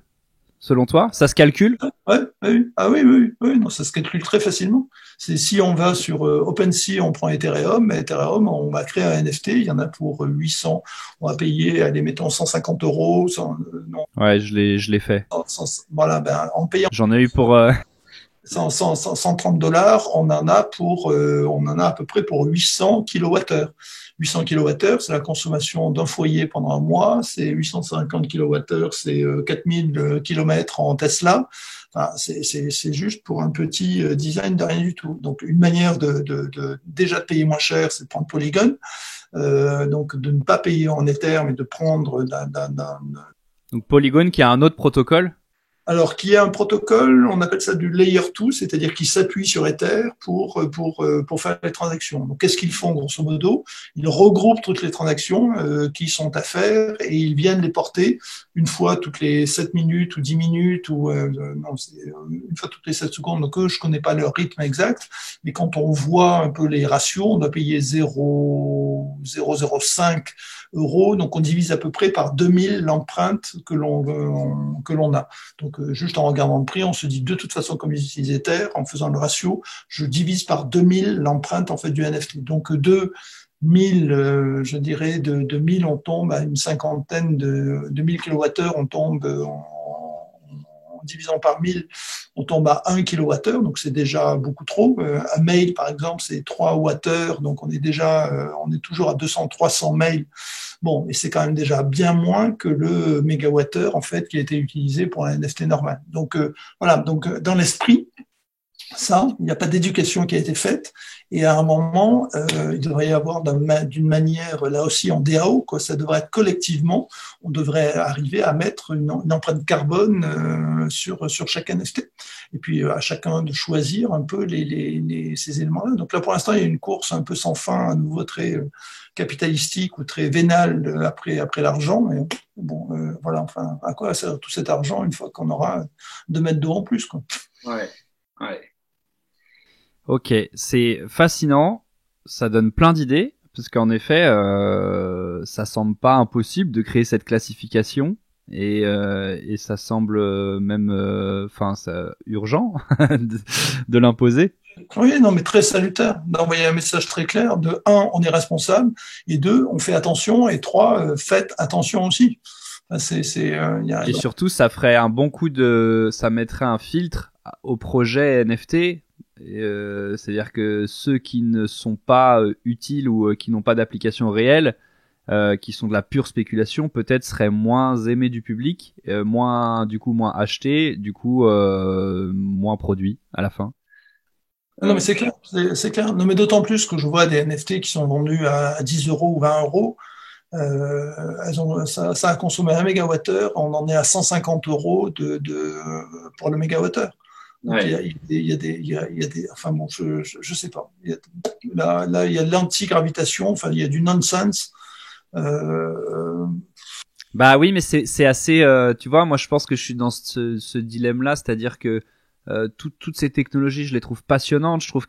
selon toi? Ça se calcule? Ouais, oui. Ah oui, oui, oui, non, ça se calcule très facilement. C'est si on va sur OpenSea, on prend Ethereum, Ethereum, on va créer un NFT, il y en a pour 800, on va payer, allez, mettons 150 euros, non, Ouais, je l'ai fait. voilà, ben, en payant J'en ai eu pour, 130 dollars, on en a à peu près pour 800 kilowattheures. 800 kilowattheures, c'est la consommation d'un foyer pendant un mois, c'est 850 kilowattheures, c'est 4000 kilomètres en Tesla. Enfin, c'est juste pour un petit design de rien du tout. Donc, une manière déjà de payer moins cher, c'est de prendre Polygon, donc de ne pas payer en Ether, mais de prendre donc Polygon qui a un autre protocole. alors, qui est un protocole, on appelle ça du layer 2, c'est-à-dire qu'il s'appuie sur Ether pour faire les transactions. Donc, qu'est-ce qu'ils font, grosso modo? Ils regroupent toutes les transactions qui sont à faire et ils viennent les porter une fois toutes les 7 minutes ou 10 minutes ou non, c'est une fois toutes les 7 secondes. Donc, eux, je connais pas leur rythme exact, mais quand on voit un peu les ratios, on doit payer 0,005 euros. Donc, on divise à peu près par 2000 l'empreinte que l'on a. Donc, juste en regardant le prix, on se dit de toute façon, comme ils utilisent Ether, en faisant le ratio, je divise par 2000 l'empreinte en fait du NFT. Donc, 2000, je dirais, de 2000, on tombe à une cinquantaine de 1000 kilowattheures, on tombe en divisant par 1000, on tombe à 1 kilowattheure, donc c'est déjà beaucoup trop. Un mail, par exemple, c'est 3 wattheures, donc on est toujours à 200, 300 mails. Bon, et c'est quand même déjà bien moins que le mégawattheure, en fait, qui a été utilisé pour un NFT normal. Donc, voilà. Donc, dans l'esprit, ça, il n'y a pas d'éducation qui a été faite. Et à un moment, il devrait y avoir d'une manière, là aussi en DAO, quoi, ça devrait être collectivement, on devrait arriver à mettre une empreinte carbone sur chaque NFT. Et puis à chacun de choisir un peu ces éléments-là. Donc là, pour l'instant, il y a une course un peu sans fin, à nouveau très capitalistique ou très vénale après l'argent. Mais bon, voilà, enfin, à quoi sert tout cet argent une fois qu'on aura 2 mètres d'eau en plus, quoi. Ouais, ouais. Ok, c'est fascinant, ça donne plein d'idées, parce qu'en effet, ça semble pas impossible de créer cette classification, et ça semble même, urgent de l'imposer. Oui, non, mais très salutaire d'envoyer un message très clair de 1, on est responsable, et 2, on fait attention, et 3, faites attention aussi. Et surtout, ça ferait un bon coup ça mettrait un filtre au projet NFT. C'est-à-dire que ceux qui ne sont pas utiles ou qui n'ont pas d'application réelle, qui sont de la pure spéculation, peut-être seraient moins aimés du public, moins achetés, moins produits à la fin. Non, mais c'est clair, c'est clair. Non, mais d'autant plus que je vois des NFT qui sont vendus à 10 euros ou 20 euros. Ça a consommé 1 mégawattheure, on en est à 150 euros pour le mégawattheure. Donc, Ouais. il y a des, enfin bon, je sais pas. Là, il y a de l'anti-gravitation, enfin, il y a du nonsense. Bah oui, mais c'est assez, tu vois, moi je pense que je suis dans ce dilemme-là, c'est-à-dire que toutes ces technologies, je les trouve passionnantes. Je trouve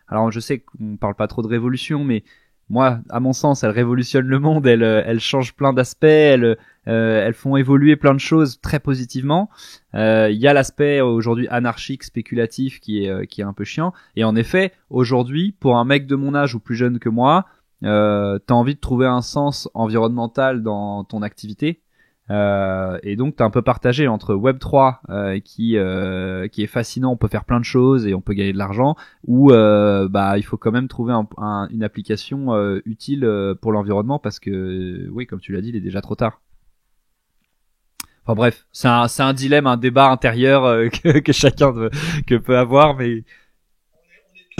alors je sais qu'on parle pas trop de révolution, mais moi, à mon sens, elles révolutionnent le monde. Elles changent plein d'aspects. Elles font évoluer plein de choses très positivement. Il y a l'aspect aujourd'hui anarchique, spéculatif, qui est un peu chiant. Et en effet, aujourd'hui, pour un mec de mon âge ou plus jeune que moi, t'as envie de trouver un sens environnemental dans ton activité. Et donc t'es un peu partagé entre Web3 qui est fascinant, on peut faire plein de choses et on peut gagner de l'argent, ou il faut quand même trouver une application utile pour l'environnement, parce que oui, comme tu l'as dit, il est déjà trop tard. Enfin bref, c'est un dilemme, un débat intérieur que chacun peut avoir, mais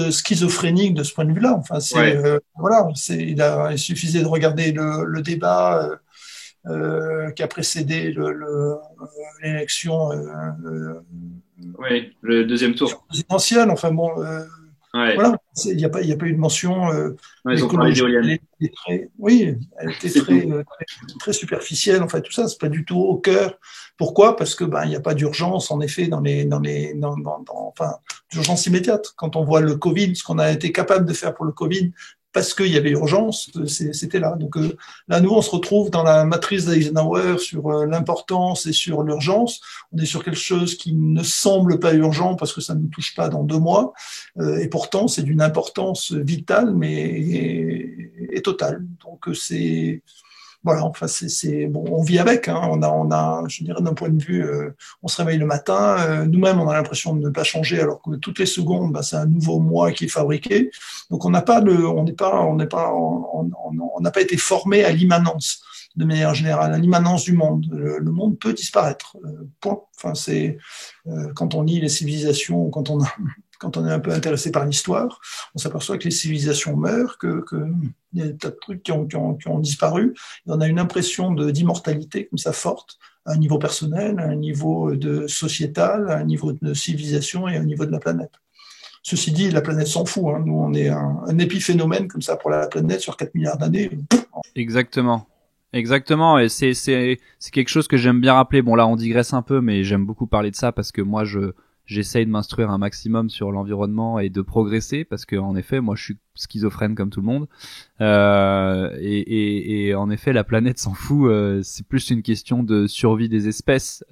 schizophrénique de ce point de vue-là. Enfin, voilà, il suffisait de regarder le débat qui a précédé l'élection Oui, le deuxième tour. présidentielle. Enfin bon, voilà, il n'y a pas eu de mention. Ils ont parlé d'éoliennes. Oui, elle était très superficielle. Enfin, tout ça, c'est pas du tout au cœur. Pourquoi? Parce que il n'y a pas d'urgence, en effet, d'urgence immédiate. Quand on voit le Covid, ce qu'on a été capable de faire pour le Covid, parce qu'il y avait urgence, c'était là. Donc là, nous, on se retrouve dans la matrice d'Eisenhower sur l'importance et sur l'urgence. On est sur quelque chose qui ne semble pas urgent parce que ça ne nous touche pas dans 2 mois, et pourtant c'est d'une importance vitale, mais et totale. Donc c'est voilà, enfin c'est bon, on vit avec. Hein. On a, je dirais d'un point de vue, on se réveille le matin, nous-mêmes on a l'impression de ne pas changer, alors que toutes les secondes, c'est un nouveau moi qui est fabriqué. Donc on n'a pas on n'a pas été formé à l'immanence de manière générale, à l'immanence du monde. Le monde peut disparaître. Point. Enfin c'est quand on lit les civilisations, quand on est un peu intéressé par l'histoire, on s'aperçoit que les civilisations meurent, que il y a des tas de trucs qui ont disparu. Et on a une impression d'immortalité comme ça forte, à un niveau personnel, à un niveau sociétal, à un niveau de civilisation et à un niveau de la planète. Ceci dit, la planète s'en fout. Hein. Nous, on est un épiphénomène comme ça pour la planète sur 4 milliards d'années. Exactement. Exactement, et c'est quelque chose que j'aime bien rappeler. Bon là, on digresse un peu, mais j'aime beaucoup parler de ça parce que moi, j'essaye de m'instruire un maximum sur l'environnement et de progresser parce que en effet moi je suis schizophrène comme tout le monde et en effet la planète s'en fout, c'est plus une question de survie des espèces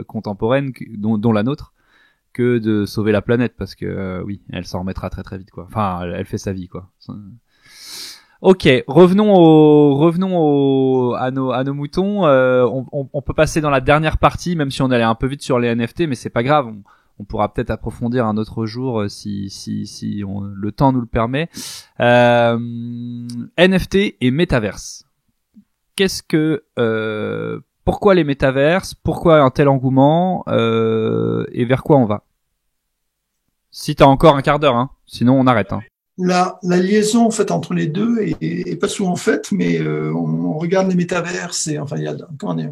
contemporaines dont la nôtre que de sauver la planète parce que oui elle s'en remettra très très vite quoi, enfin elle fait sa vie quoi. Ok, revenons à nos moutons. On peut passer dans la dernière partie même si on allait un peu vite sur les NFT, mais c'est pas grave, on pourra peut-être approfondir un autre jour si le temps nous le permet. NFT et métaverse. Pourquoi les métaverses? Pourquoi un tel engouement? Et vers quoi on va? Si t'as encore un quart d'heure, hein. Sinon on arrête, hein. La liaison en fait entre les deux est pas souvent faite, mais on regarde les métaverses et enfin il y a comment dire.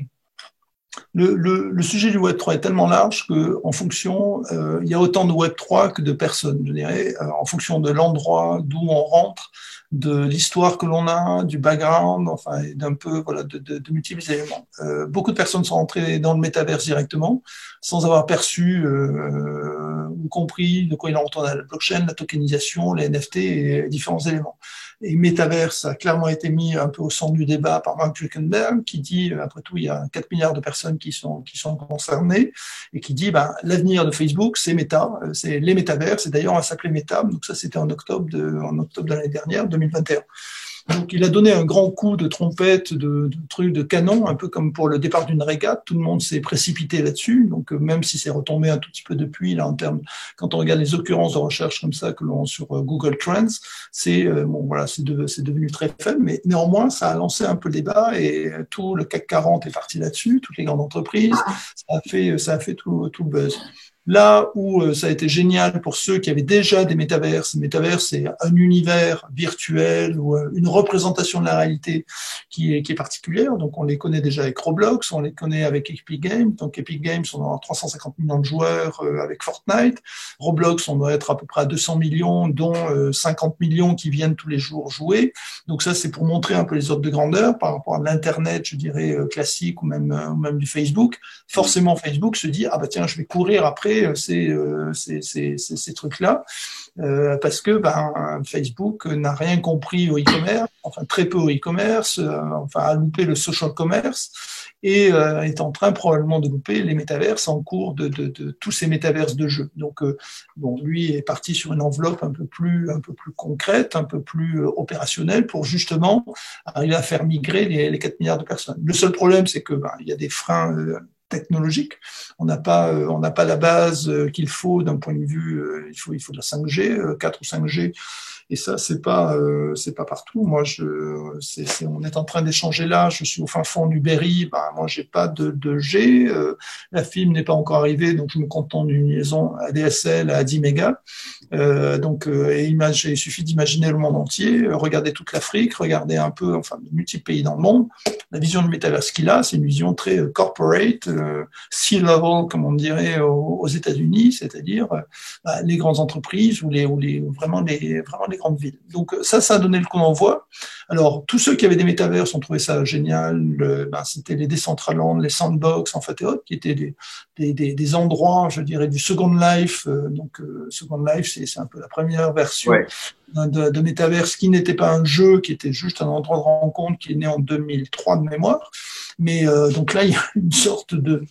Le sujet du Web3 est tellement large qu'en fonction, il y a autant de Web3 que de personnes, je dirais, en fonction de l'endroit d'où on rentre, de l'histoire que l'on a, du background, enfin, d'un peu, voilà, de multiples éléments. Beaucoup de personnes sont entrées dans le métaverse directement, sans avoir perçu ou compris de quoi il en retourne à la blockchain, la tokenisation, les NFT et différents éléments. Et Metaverse a clairement été mis un peu au centre du débat par Mark Zuckerberg, qui dit, après tout, il y a 4 milliards de personnes qui sont concernées, et qui dit, l'avenir de Facebook, c'est Meta, c'est les métaverses, et d'ailleurs, on va s'appeler Meta, donc ça, c'était en octobre de l'année dernière, 2021. Donc, il a donné un grand coup de trompette, de truc, de canon, un peu comme pour le départ d'une régate. Tout le monde s'est précipité là-dessus. Donc, même si c'est retombé un tout petit peu depuis, là, en termes, quand on regarde les occurrences de recherche comme ça que l'on sur Google Trends, c'est devenu très faible. Mais néanmoins, ça a lancé un peu le débat et tout le CAC 40 est parti là-dessus, toutes les grandes entreprises. Ça a fait tout le buzz. Là où ça a été génial pour ceux qui avaient déjà des métaverses, c'est un univers virtuel ou une représentation de la réalité qui est particulière. Donc on les connaît déjà avec Roblox, on les connaît avec Epic Games. Donc Epic Games, on a 350 millions de joueurs avec Fortnite. Roblox, on doit être à peu près à 200 millions, dont 50 millions qui viennent tous les jours jouer. Donc ça, c'est pour montrer un peu les ordres de grandeur par rapport à l'Internet, je dirais, classique ou même du Facebook. Forcément, Facebook se dit, tiens, je vais courir après ces trucs-là, parce que Facebook n'a rien compris au e-commerce, enfin très peu au e-commerce, a loupé le social commerce et est en train probablement de louper les métaverses en cours de tous ces métaverses de jeux. Donc lui est parti sur une enveloppe un peu plus concrète, un peu plus opérationnelle pour justement arriver à faire migrer les 4 milliards de personnes. Le seul problème, c'est que il y a des freins technologique. On n'a pas la base qu'il faut d'un point de vue, il faut de la 5G, 4 ou 5G, et ça c'est pas partout. Moi on est en train d'échanger là, je suis au fin fond du Berry, moi j'ai pas de G, la fibre n'est pas encore arrivée, donc je me contente d'une liaison ADSL à 10 mégas. Il suffit d'imaginer le monde entier, regarder toute l'Afrique, regarder un peu, de multiples pays dans le monde. La vision de Metaverse qu'il a, c'est une vision très corporate, C-level, comme on dirait aux États-Unis, c'est-à-dire les grandes entreprises ou vraiment les grandes villes. Donc ça a donné le coup d'envoi. Alors tous ceux qui avaient des métaverses ont trouvé ça génial. C'était les Decentraland, les Sandbox en fait et autres, qui étaient des endroits, je dirais, du Second Life. Second Life, c'est un peu la première version de métaverse qui n'était pas un jeu, qui était juste un endroit de rencontre qui est né en 2003 de mémoire. Mais donc là, il y a une sorte de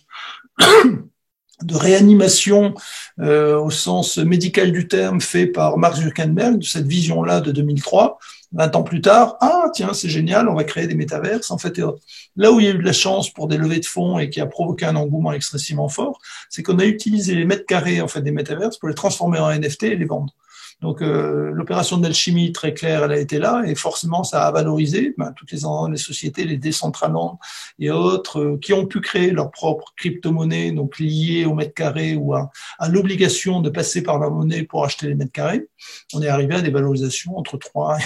réanimation au sens médical du terme fait par Mark Zuckerberg, de cette vision-là de 2003. 20 ans plus tard, tiens, c'est génial, on va créer des métaverses, en fait, et autres. Là où il y a eu de la chance pour des levées de fonds et qui a provoqué un engouement excessivement fort, c'est qu'on a utilisé les mètres carrés, en fait, des métaverses pour les transformer en NFT et les vendre. Donc l'opération d'alchimie très claire, elle a été là et forcément ça a valorisé toutes les sociétés, les Decentraland et autres qui ont pu créer leur propre crypto-monnaie, donc liée au mètre carré ou à l'obligation de passer par la monnaie pour acheter les mètres carrés. On est arrivé à des valorisations entre 3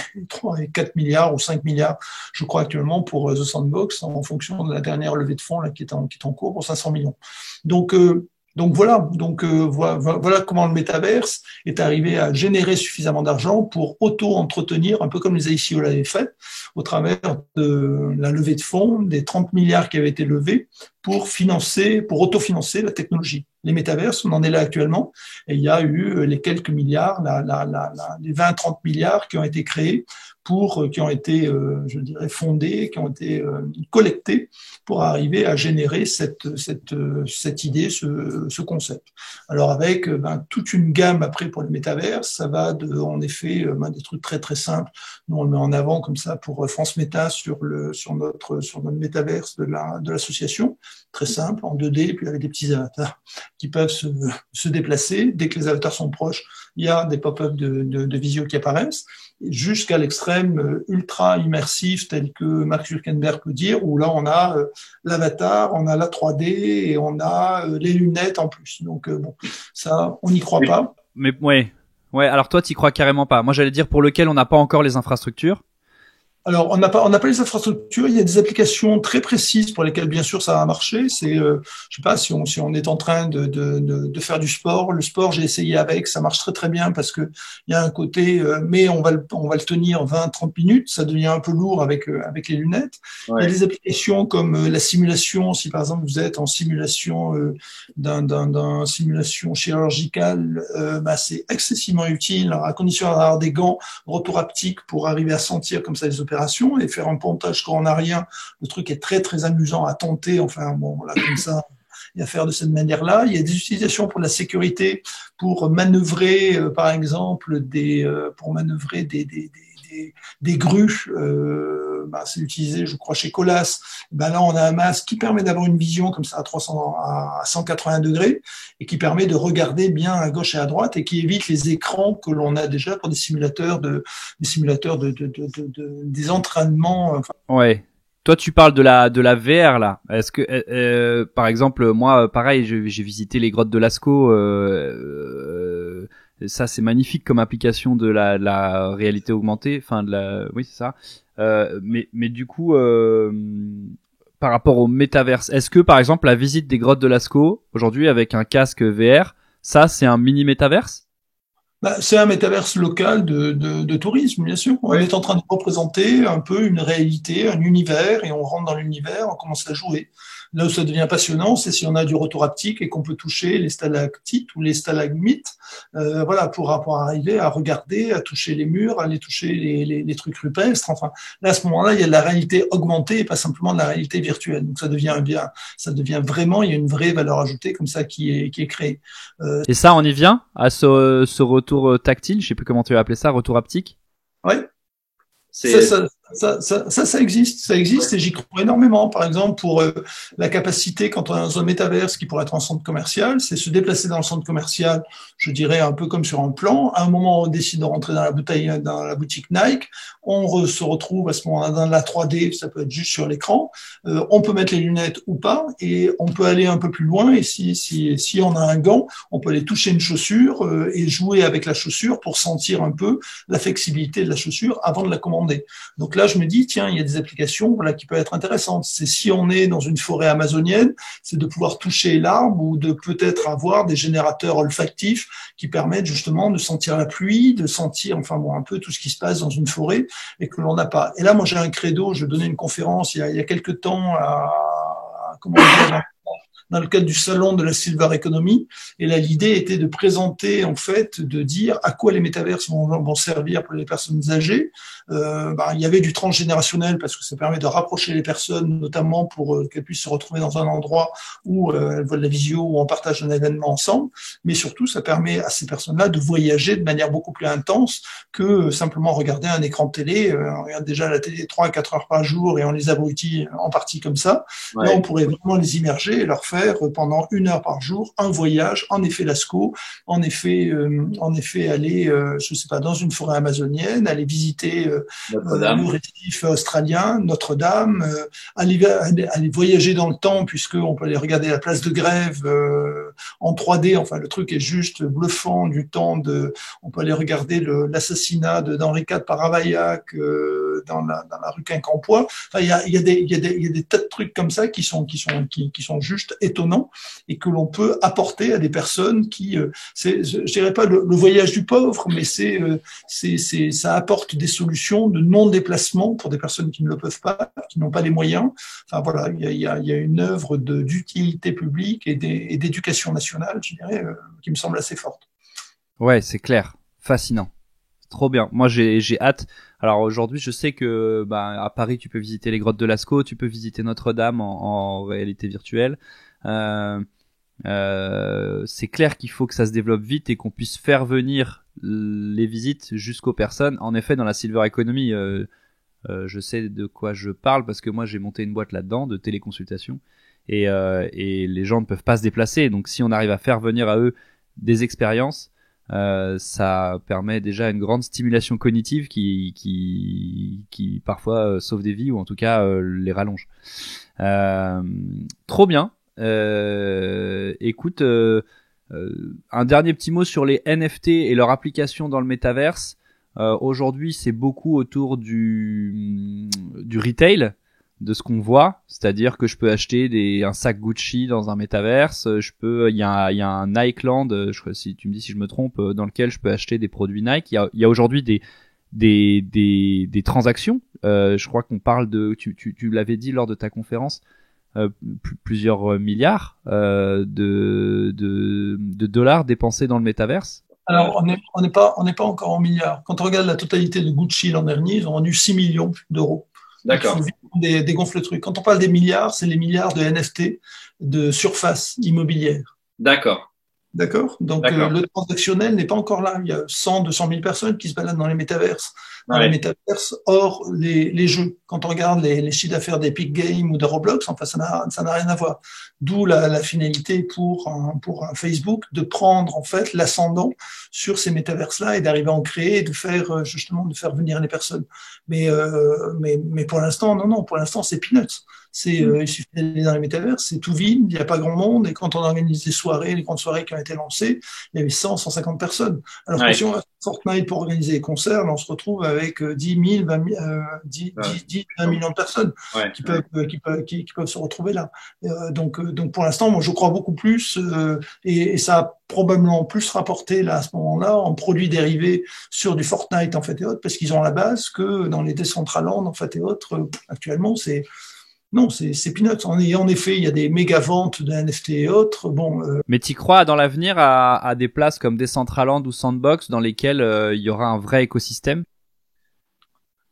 et 4 milliards ou 5 milliards, je crois actuellement pour The Sandbox en fonction de la dernière levée de fonds là qui est en cours pour 500 millions. Donc voilà, voilà comment le métaverse est arrivé à générer suffisamment d'argent pour auto-entretenir, un peu comme les ICO l'avaient fait, au travers de la levée de fonds, des 30 milliards qui avaient été levés pour autofinancer la technologie. Les métaverses, on en est là actuellement, et il y a eu les quelques milliards, les 20-30 milliards qui ont été créés qui ont été, je dirais, fondés, qui ont été collectés pour arriver à générer cette idée, ce concept. Alors avec toute une gamme après pour le métavers, ça va en effet des trucs très très simples. Nous on le met en avant comme ça pour France Méta sur notre métaverse de l'association, très simple en 2D, puis avec des petits avatars qui peuvent se déplacer. Dès que les avatars sont proches, il y a des pop-up de visio qui apparaissent, jusqu'à l'extrême ultra immersif tel que Mark Zuckerberg peut dire, où là on a l'avatar, on a la 3D et on a les lunettes en plus. Donc ça, on n'y croit pas. Mais ouais. Alors toi, t'y crois carrément pas. Moi, j'allais dire pour lequel on n'a pas encore les infrastructures. Alors, on n'a pas les infrastructures. Il y a des applications très précises pour lesquelles, bien sûr, ça va marcher. C'est, je sais pas, si on est en train de faire du sport. Le sport, j'ai essayé avec, ça marche très très bien parce que il y a un côté, mais on va le tenir 20-30 minutes. Ça devient un peu lourd avec les lunettes. Ouais. Il y a des applications comme la simulation. Si par exemple vous êtes en simulation d'un simulation chirurgicale, c'est excessivement utile. Alors, à condition d'avoir des gants, retour haptique pour arriver à sentir comme ça les opérations et faire un pontage quand on n'a rien. Le truc est très très amusant à tenter. Enfin bon, là comme ça, et à faire de cette manière-là. Il y a des utilisations pour la sécurité, pour manœuvrer, par exemple, des grues. C'est utilisé, je crois, chez Colas. Là, on a un masque qui permet d'avoir une vision comme ça à 180 degrés et qui permet de regarder bien à gauche et à droite et qui évite les écrans que l'on a déjà pour des simulateurs des entraînements. Ouais. Toi, tu parles de la VR là. Est-ce que, par exemple, moi, pareil, j'ai visité les grottes de Lascaux. Ça, c'est magnifique comme application de la réalité augmentée. Enfin, oui, c'est ça. Mais du coup, par rapport au métaverse, est-ce que, par exemple, la visite des grottes de Lascaux aujourd'hui avec un casque VR, ça, c'est un mini métaverse? C'est un métaverse local de tourisme, bien sûr. On est en train de représenter un peu une réalité, un univers, et on rentre dans l'univers, on commence à jouer. Là où ça devient passionnant, c'est si on a du retour haptique et qu'on peut toucher les stalactites ou les stalagmites, pour arriver à regarder, à toucher les murs, à aller toucher les trucs rupestres. Enfin, là, à ce moment-là, il y a de la réalité augmentée et pas simplement de la réalité virtuelle. Donc, ça devient vraiment, il y a une vraie valeur ajoutée comme ça qui est créée. Et ça, on y vient à ce retour tactile, je sais plus comment tu vas appeler ça, retour haptique. Ouais. Ça existe et j'y crois énormément. Par exemple, pour la capacité, quand on est dans un métaverse qui pourrait être un centre commercial, c'est se déplacer dans le centre commercial, je dirais un peu comme sur un plan. À un moment, on décide de rentrer dans la boutique Nike, on se retrouve à ce moment-là dans la 3D, ça peut être juste sur l'écran. On peut mettre les lunettes ou pas, et on peut aller un peu plus loin. Et si on a un gant, on peut aller toucher une chaussure et jouer avec la chaussure pour sentir un peu la flexibilité de la chaussure avant de la commander. Donc là, là, je me dis, tiens, il y a des applications voilà, qui peuvent être intéressantes. C'est si on est dans une forêt amazonienne, c'est de pouvoir toucher l'arbre ou de peut-être avoir des générateurs olfactifs qui permettent justement de sentir la pluie, de sentir, enfin bon, un peu tout ce qui se passe dans une forêt et que l'on n'a pas. Et là, moi, j'ai un credo. Je donnais une conférence il y a quelques temps comment dire, dans le cadre du salon de la Silver Economy. Et là, l'idée était de présenter, en fait, de dire à quoi les métaverses vont servir pour les personnes âgées. Il y avait du transgénérationnel parce que ça permet de rapprocher les personnes, notamment pour qu'elles puissent se retrouver dans un endroit où elles voient de la visio ou on partage un événement ensemble. Mais surtout, ça permet à ces personnes-là de voyager de manière beaucoup plus intense que simplement regarder un écran de télé. On regarde déjà la télé 3 à 4 heures par jour et on les abrutit en partie comme ça. Ouais. Là, on pourrait vraiment les immerger et leur faire pendant 1 heure par jour un voyage, en effet Lascaux, en effet aller, je sais pas, dans une forêt amazonienne, aller visiter le récif australien, Notre-Dame, aller voyager dans le temps puisqu'on peut aller regarder la place de Grève en 3D. Enfin, le truc est juste bluffant du temps on peut aller regarder l'assassinat d'Henri IV par Ravaillac dans la rue Quincampoix. Enfin, il y a des tas de trucs comme ça qui sont juste étonnants et que l'on peut apporter à des personnes qui, je dirais pas le voyage du pauvre, mais ça apporte des solutions de non-déplacement pour des personnes qui ne le peuvent pas, qui n'ont pas les moyens. Enfin voilà, il y a une œuvre d'utilité publique et d'éducation nationale, je dirais, qui me semble assez forte. Ouais, c'est clair, fascinant, trop bien. Moi, j'ai hâte. Alors aujourd'hui, je sais que à Paris, tu peux visiter les grottes de Lascaux, tu peux visiter Notre-Dame en réalité virtuelle. C'est clair qu'il faut que ça se développe vite et qu'on puisse faire venir les visites jusqu'aux personnes. En effet, dans la Silver Economy, je sais de quoi je parle parce que moi j'ai monté une boîte là-dedans de téléconsultation et les gens ne peuvent pas se déplacer. Donc si on arrive à faire venir à eux des expériences, ça permet déjà une grande stimulation cognitive qui parfois sauve des vies ou en tout cas les rallonge. Trop bien. Écoute, un dernier petit mot sur les NFT et leur application dans le métaverse. Aujourd'hui, c'est beaucoup autour du retail, de ce qu'on voit, c'est-à-dire que je peux acheter un sac Gucci dans un métaverse, il y a un Nikeland, si tu me dis si je me trompe, dans lequel je peux acheter des produits Nike. Il y a aujourd'hui des transactions. Je crois qu'on parle tu l'avais dit lors de ta conférence. Plusieurs milliards de dollars dépensés dans le métaverse. Alors, on n'est pas encore en milliards. Quand on regarde la totalité de Gucci l'an dernier, ils ont vendu 6 millions d'euros. D'accord. Des gonfles trucs. Quand on parle des milliards, c'est les milliards de NFT de surface immobilière. D'accord. D'accord. Donc, le transactionnel n'est pas encore là. Il y a 200 000 personnes qui se baladent dans les métaverses. Dans les métaverses, hors les jeux. Quand on regarde les chiffres d'affaires d'Epic Games ou de Roblox, enfin, ça n'a rien à voir. D'où la finalité pour un Facebook de prendre, en fait, l'ascendant sur ces métaverses-là et d'arriver à en créer et de faire venir les personnes. Mais pour l'instant, non, pour l'instant, c'est peanuts. Il suffit d'aller dans les métavers, c'est tout vide, il n'y a pas grand monde, et quand on organise des soirées, les grandes soirées qui ont été lancées, il y avait 150 personnes. Alors que si on va sur Fortnite pour organiser des concerts, là, on se retrouve avec 10 20 millions de personnes qui peuvent se retrouver là. Donc pour l'instant, moi je crois beaucoup plus, et ça a probablement plus rapporté là à ce moment-là en produits dérivés sur du Fortnite en fait et autres, parce qu'ils ont la base que dans les Decentraland en fait et autres, actuellement c'est peanuts. En effet, il y a des méga ventes de NFT et autres. Mais tu crois dans l'avenir à des places comme Decentraland ou Sandbox dans lesquelles il y aura un vrai écosystème?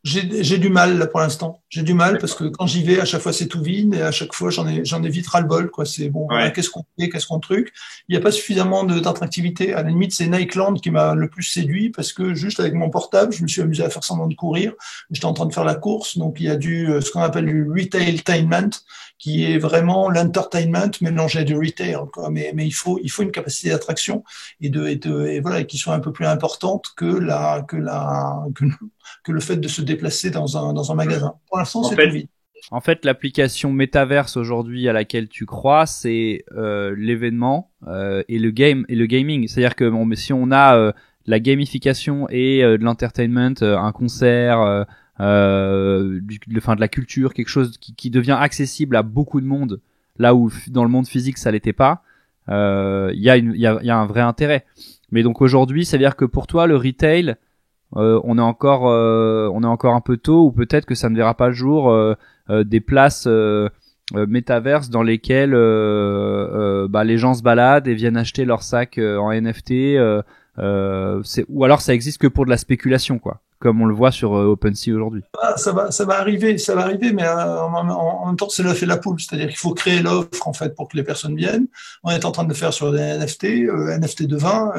J'ai du mal là pour l'instant. J'ai du mal parce que quand j'y vais, à chaque fois c'est tout vide et à chaque fois j'en ai vite ras-le-bol quoi. C'est bon, qu'est-ce qu'on fait, qu'est-ce qu'on truc. Il n'y a pas suffisamment d'attractivité. À la limite, c'est Nikeland qui m'a le plus séduit parce que juste avec mon portable, je me suis amusé à faire semblant de courir. J'étais en train de faire la course, donc il y a ce qu'on appelle du retailtainment, qui est vraiment l'entertainment mélangé à du retail quoi. Mais il faut une capacité d'attraction et voilà, qui soit un peu plus importante que le fait de se déplacer dans un magasin. Pour l'instant, c'est tout vide. En fait, l'application Metaverse aujourd'hui à laquelle tu crois, c'est l'événement et le gaming. C'est-à-dire que si on a la gamification et de l'entertainment, un concert, de la culture, quelque chose qui devient accessible à beaucoup de monde, là où dans le monde physique ça l'était pas. Il y a un vrai intérêt. Mais donc aujourd'hui, ça veut dire que pour toi le retail, on est encore un peu tôt, ou peut-être que ça ne verra pas le jour, des places métaverses dans lesquelles les gens se baladent et viennent acheter leur sac en NFT, ou alors ça existe que pour de la spéculation, quoi, comme on le voit sur OpenSea aujourd'hui. Ça va arriver, mais en même temps, c'est l'œuf et la poule. C'est-à-dire qu'il faut créer l'offre, en fait, pour que les personnes viennent. On est en train de le faire sur des NFT, NFT de vin.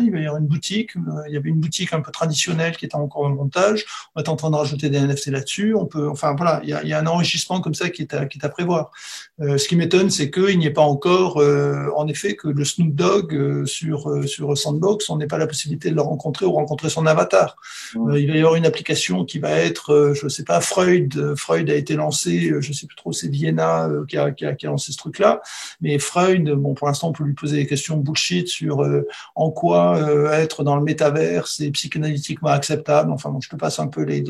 Il va y avoir une boutique. Il y avait une boutique un peu traditionnelle qui était encore en montage. On est en train de rajouter des NFT là-dessus. Il y a un enrichissement comme ça qui est à prévoir. Ce qui m'étonne, c'est qu'il n'y ait pas encore, en effet, que le Snoop Dogg sur Sandbox, on n'ait pas la possibilité de le rencontrer ou rencontrer son avatar. Il va y avoir une application qui va être, je sais pas, Freud. Freud a été lancé, je sais plus trop, c'est Vienna qui a lancé ce truc-là. Mais Freud, bon, pour l'instant, on peut lui poser des questions bullshit sur en quoi être dans le métavers c'est psychanalytiquement acceptable. Enfin, bon, je te passe un peu les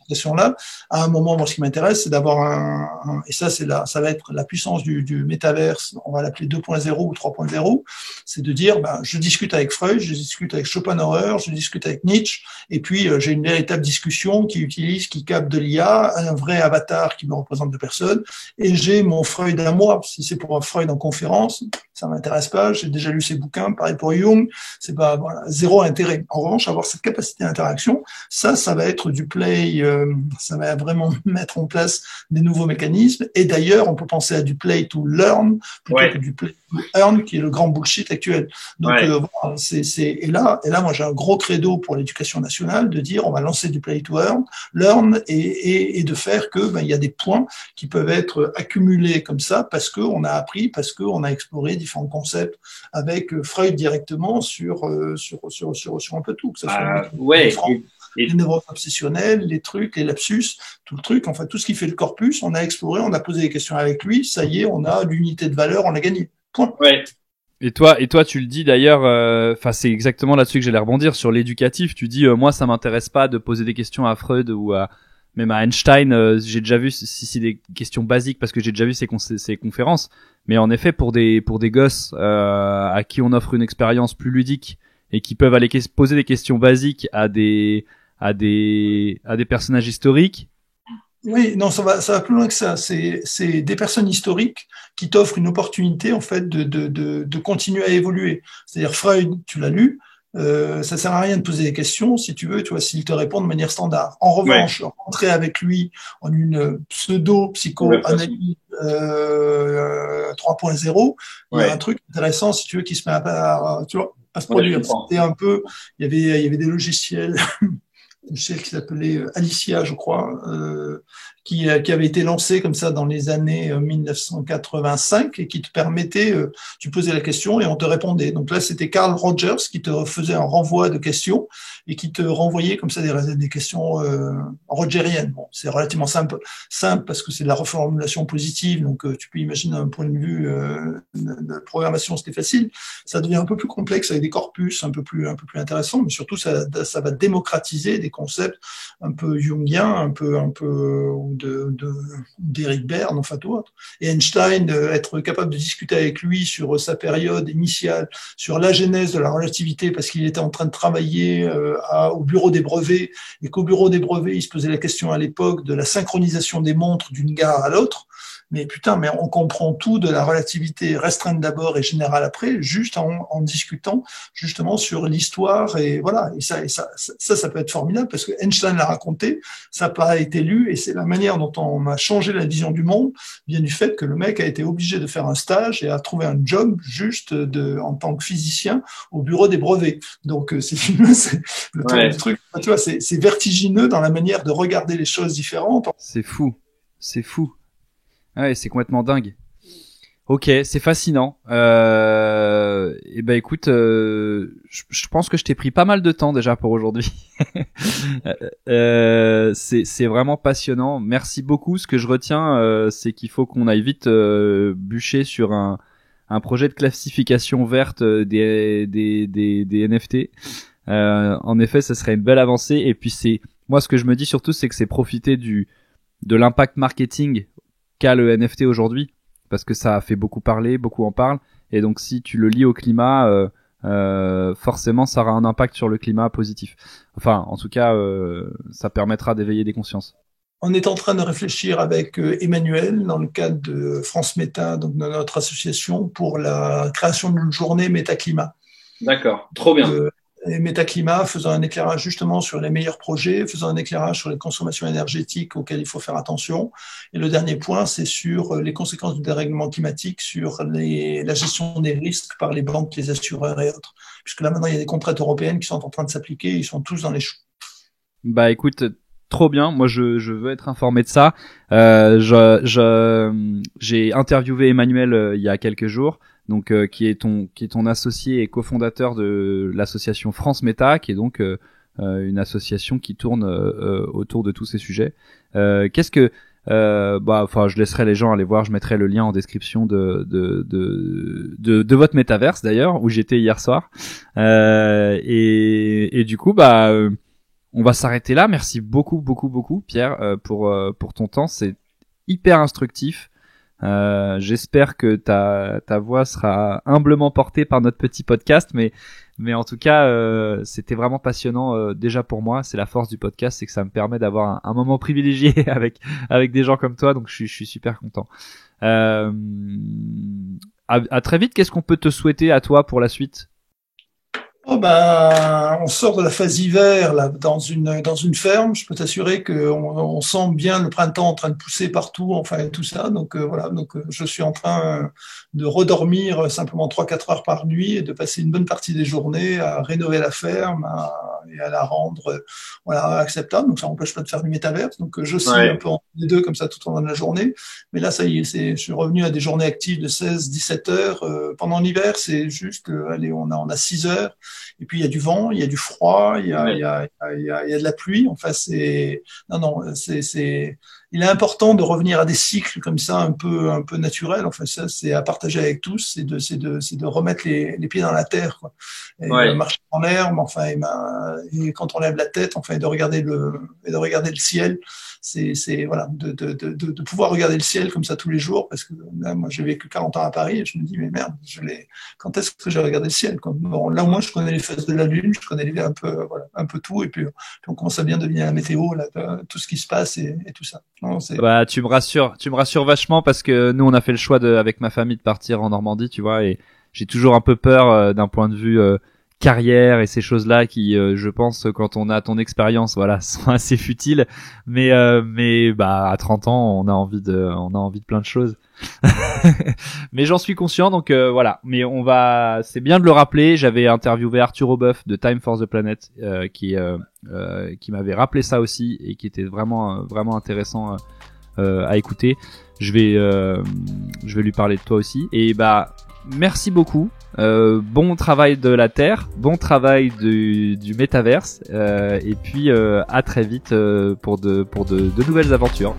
questions-là. À un moment, moi, ce qui m'intéresse, c'est d'avoir et ça, ça va être la puissance du métaverse. On va l'appeler 2.0 ou 3.0. C'est de dire, je discute avec Freud, je discute avec Schopenhauer, je discute avec Nietzsche, et puis j'ai une véritable discussion qui capte de l'IA, un vrai avatar qui me représente de personnes, et j'ai mon Freud à moi. Si c'est pour un Freud en conférence, ça m'intéresse pas. J'ai déjà lu ses bouquins. Pareil pour Jung, c'est pas, voilà, zéro intérêt. En revanche, avoir cette capacité d'interaction, ça va être du play. Ça va vraiment mettre en place des nouveaux mécanismes. Et d'ailleurs, on peut penser à du play to learn plutôt que du play to earn, qui est le grand bullshit actuel. Donc voilà, et là, moi j'ai un gros credo pour l'éducation nationale de dire on va lancer du play to learn et de faire que il y a des points qui peuvent être accumulés comme ça parce que on a appris, parce que on a exploré différents concepts avec Freud directement sur un peu tout, que ça soit les neurones obsessionnels, les trucs, les lapsus, tout le truc, enfin tout ce qui fait le corpus, on a exploré, on a posé des questions avec lui, ça y est, on a l'unité de valeur, on a gagné. Point. Ouais. Et toi, tu le dis d'ailleurs, c'est exactement là-dessus que j'allais rebondir sur l'éducatif. Tu dis, moi, ça m'intéresse pas de poser des questions à Freud ou même à Einstein. J'ai déjà vu si c'est des questions basiques parce que j'ai déjà vu ces conférences. Mais en effet, pour des gosses à qui on offre une expérience plus ludique et qui peuvent aller poser des questions basiques à des personnages historiques. Oui, non, ça va plus loin que ça. C'est des personnes historiques qui t'offrent une opportunité, en fait, de continuer à évoluer. C'est-à-dire, Freud, tu l'as lu, ça sert à rien de poser des questions, si tu veux, s'il te répond de manière standard. En revanche, rentrer avec lui en une pseudo-psycho-analyse 3.0, il y a un truc intéressant, si tu veux, qui se met à se produire. C'était un peu, il y avait des logiciels qui s'appelait Alicia, je crois, qui avait été lancé comme ça dans les années 1985 et qui te permettait, tu posais la question et on te répondait. Donc là, c'était Carl Rogers qui te faisait un renvoi de questions et qui te renvoyait comme ça des questions rogeriennes. Bon, c'est relativement simple parce que c'est de la reformulation positive, donc tu peux imaginer d'un point de vue de programmation, c'était facile. Ça devient un peu plus complexe avec des corpus un peu plus intéressants, mais surtout ça va démocratiser des concepts un peu jungiens, un peu d'Eric Berne, enfin tout autre. Et Einstein, être capable de discuter avec lui sur sa période initiale, sur la genèse de la relativité, parce qu'il était en train de travailler au bureau des brevets, et qu'au bureau des brevets, il se posait la question à l'époque de la synchronisation des montres d'une gare à l'autre. Mais mais on comprend tout de la relativité restreinte d'abord et générale après, juste en discutant justement sur l'histoire et voilà. Et ça peut être formidable parce que Einstein l'a raconté, ça n'a pas été lu et c'est la manière dont on a changé la vision du monde vient du fait que le mec a été obligé de faire un stage et a trouvé un job juste en tant que physicien au bureau des brevets. Donc c'est le truc, tu vois, c'est vertigineux dans la manière de regarder les choses différentes. C'est fou. Ouais, c'est complètement dingue. Ok, c'est fascinant. Et écoute, je pense que je t'ai pris pas mal de temps déjà pour aujourd'hui. C'est vraiment passionnant. Merci beaucoup. Ce que je retiens, c'est qu'il faut qu'on aille vite bûcher sur un projet de classification verte des NFT. En effet, ça serait une belle avancée. Et puis c'est moi, ce que je me dis surtout, c'est que c'est profiter de l'impact marketing qu'a le NFT aujourd'hui, parce que ça a fait beaucoup parler, beaucoup en parlent, et donc si tu le lies au climat, forcément, ça aura un impact sur le climat positif. Enfin, en tout cas, ça permettra d'éveiller des consciences. On est en train de réfléchir avec Emmanuel dans le cadre de France Méta, donc de notre association, pour la création d'une journée Métaclimat. D'accord, trop bien. Et Métaclimat, faisant un éclairage justement sur les meilleurs projets, faisant un éclairage sur les consommations énergétiques auxquelles il faut faire attention. Et le dernier point, c'est sur les conséquences du dérèglement climatique, sur la gestion des risques par les banques, les assureurs et autres. Puisque là, maintenant, il y a des contraintes européines qui sont en train de s'appliquer, ils sont tous dans les choux. Bah écoute, trop bien. Moi, je veux être informé de ça. J'ai interviewé Emmanuel il y a quelques jours, donc qui est ton associé et cofondateur de l'association France Méta, qui est donc une association qui tourne autour de tous ces sujets. Qu'est-ce que je laisserai les gens aller voir. Je mettrai le lien en description de votre métaverse d'ailleurs, où j'étais hier soir. Et du coup, on va s'arrêter là. Merci beaucoup, Pierre, pour ton temps. C'est hyper instructif. J'espère que ta voix sera humblement portée par notre petit podcast, mais en tout cas, c'était vraiment passionnant. Déjà pour moi, c'est la force du podcast, c'est que ça me permet d'avoir un moment privilégié avec des gens comme toi. Donc je suis super content. À très vite. Qu'est-ce qu'on peut te souhaiter à toi pour la suite? On sort de la phase hiver là dans une ferme. Je peux t'assurer on sent bien le printemps en train de pousser partout, enfin tout ça. Donc voilà. Donc je suis en train de redormir simplement 3-4 heures par nuit et de passer une bonne partie des journées à rénover la ferme et à la rendre acceptable. Donc ça n'empêche pas de faire du métaverse. Donc je suis un peu entre les deux comme ça tout au long de la journée. Mais là ça y est, je suis revenu à des journées actives de 16-17 heures. Pendant l'hiver c'est juste on a 6 heures. Et puis il y a du vent, il y a du froid, il y a de la pluie. Enfin il est important de revenir à des cycles comme ça un peu naturels. Enfin ça c'est à partager avec tous, c'est de remettre les pieds dans la terre, quoi. Et de marcher en l'herbe, enfin et quand on lève la tête, enfin et de regarder le ciel. C'est de pouvoir regarder le ciel comme ça tous les jours, parce que là, moi j'ai vécu 40 ans à Paris et je me dis mais merde, quand est-ce que j'ai regardé le ciel, quoi. Bon, là au moins je connais les phases de la lune, je connais un peu tout, et puis on commence à bien deviner la météo, là, tout ce qui se passe et tout ça. Non, tu me rassures vachement, parce que nous on a fait le choix avec ma famille de partir en Normandie, tu vois, et j'ai toujours un peu peur d'un point de vue carrière et ces choses-là qui, je pense, quand on a ton expérience, sont assez futiles. Mais à 30 ans, on a envie de plein de choses. Mais j'en suis conscient, donc voilà. Mais c'est bien de le rappeler. J'avais interviewé Arthur Aubeuf de Time for the Planet, qui m'avait rappelé ça aussi et qui était vraiment intéressant à écouter. Je vais lui parler de toi aussi. Et merci beaucoup. Bon travail de la Terre, bon travail du métaverse, et puis à très vite pour de nouvelles aventures.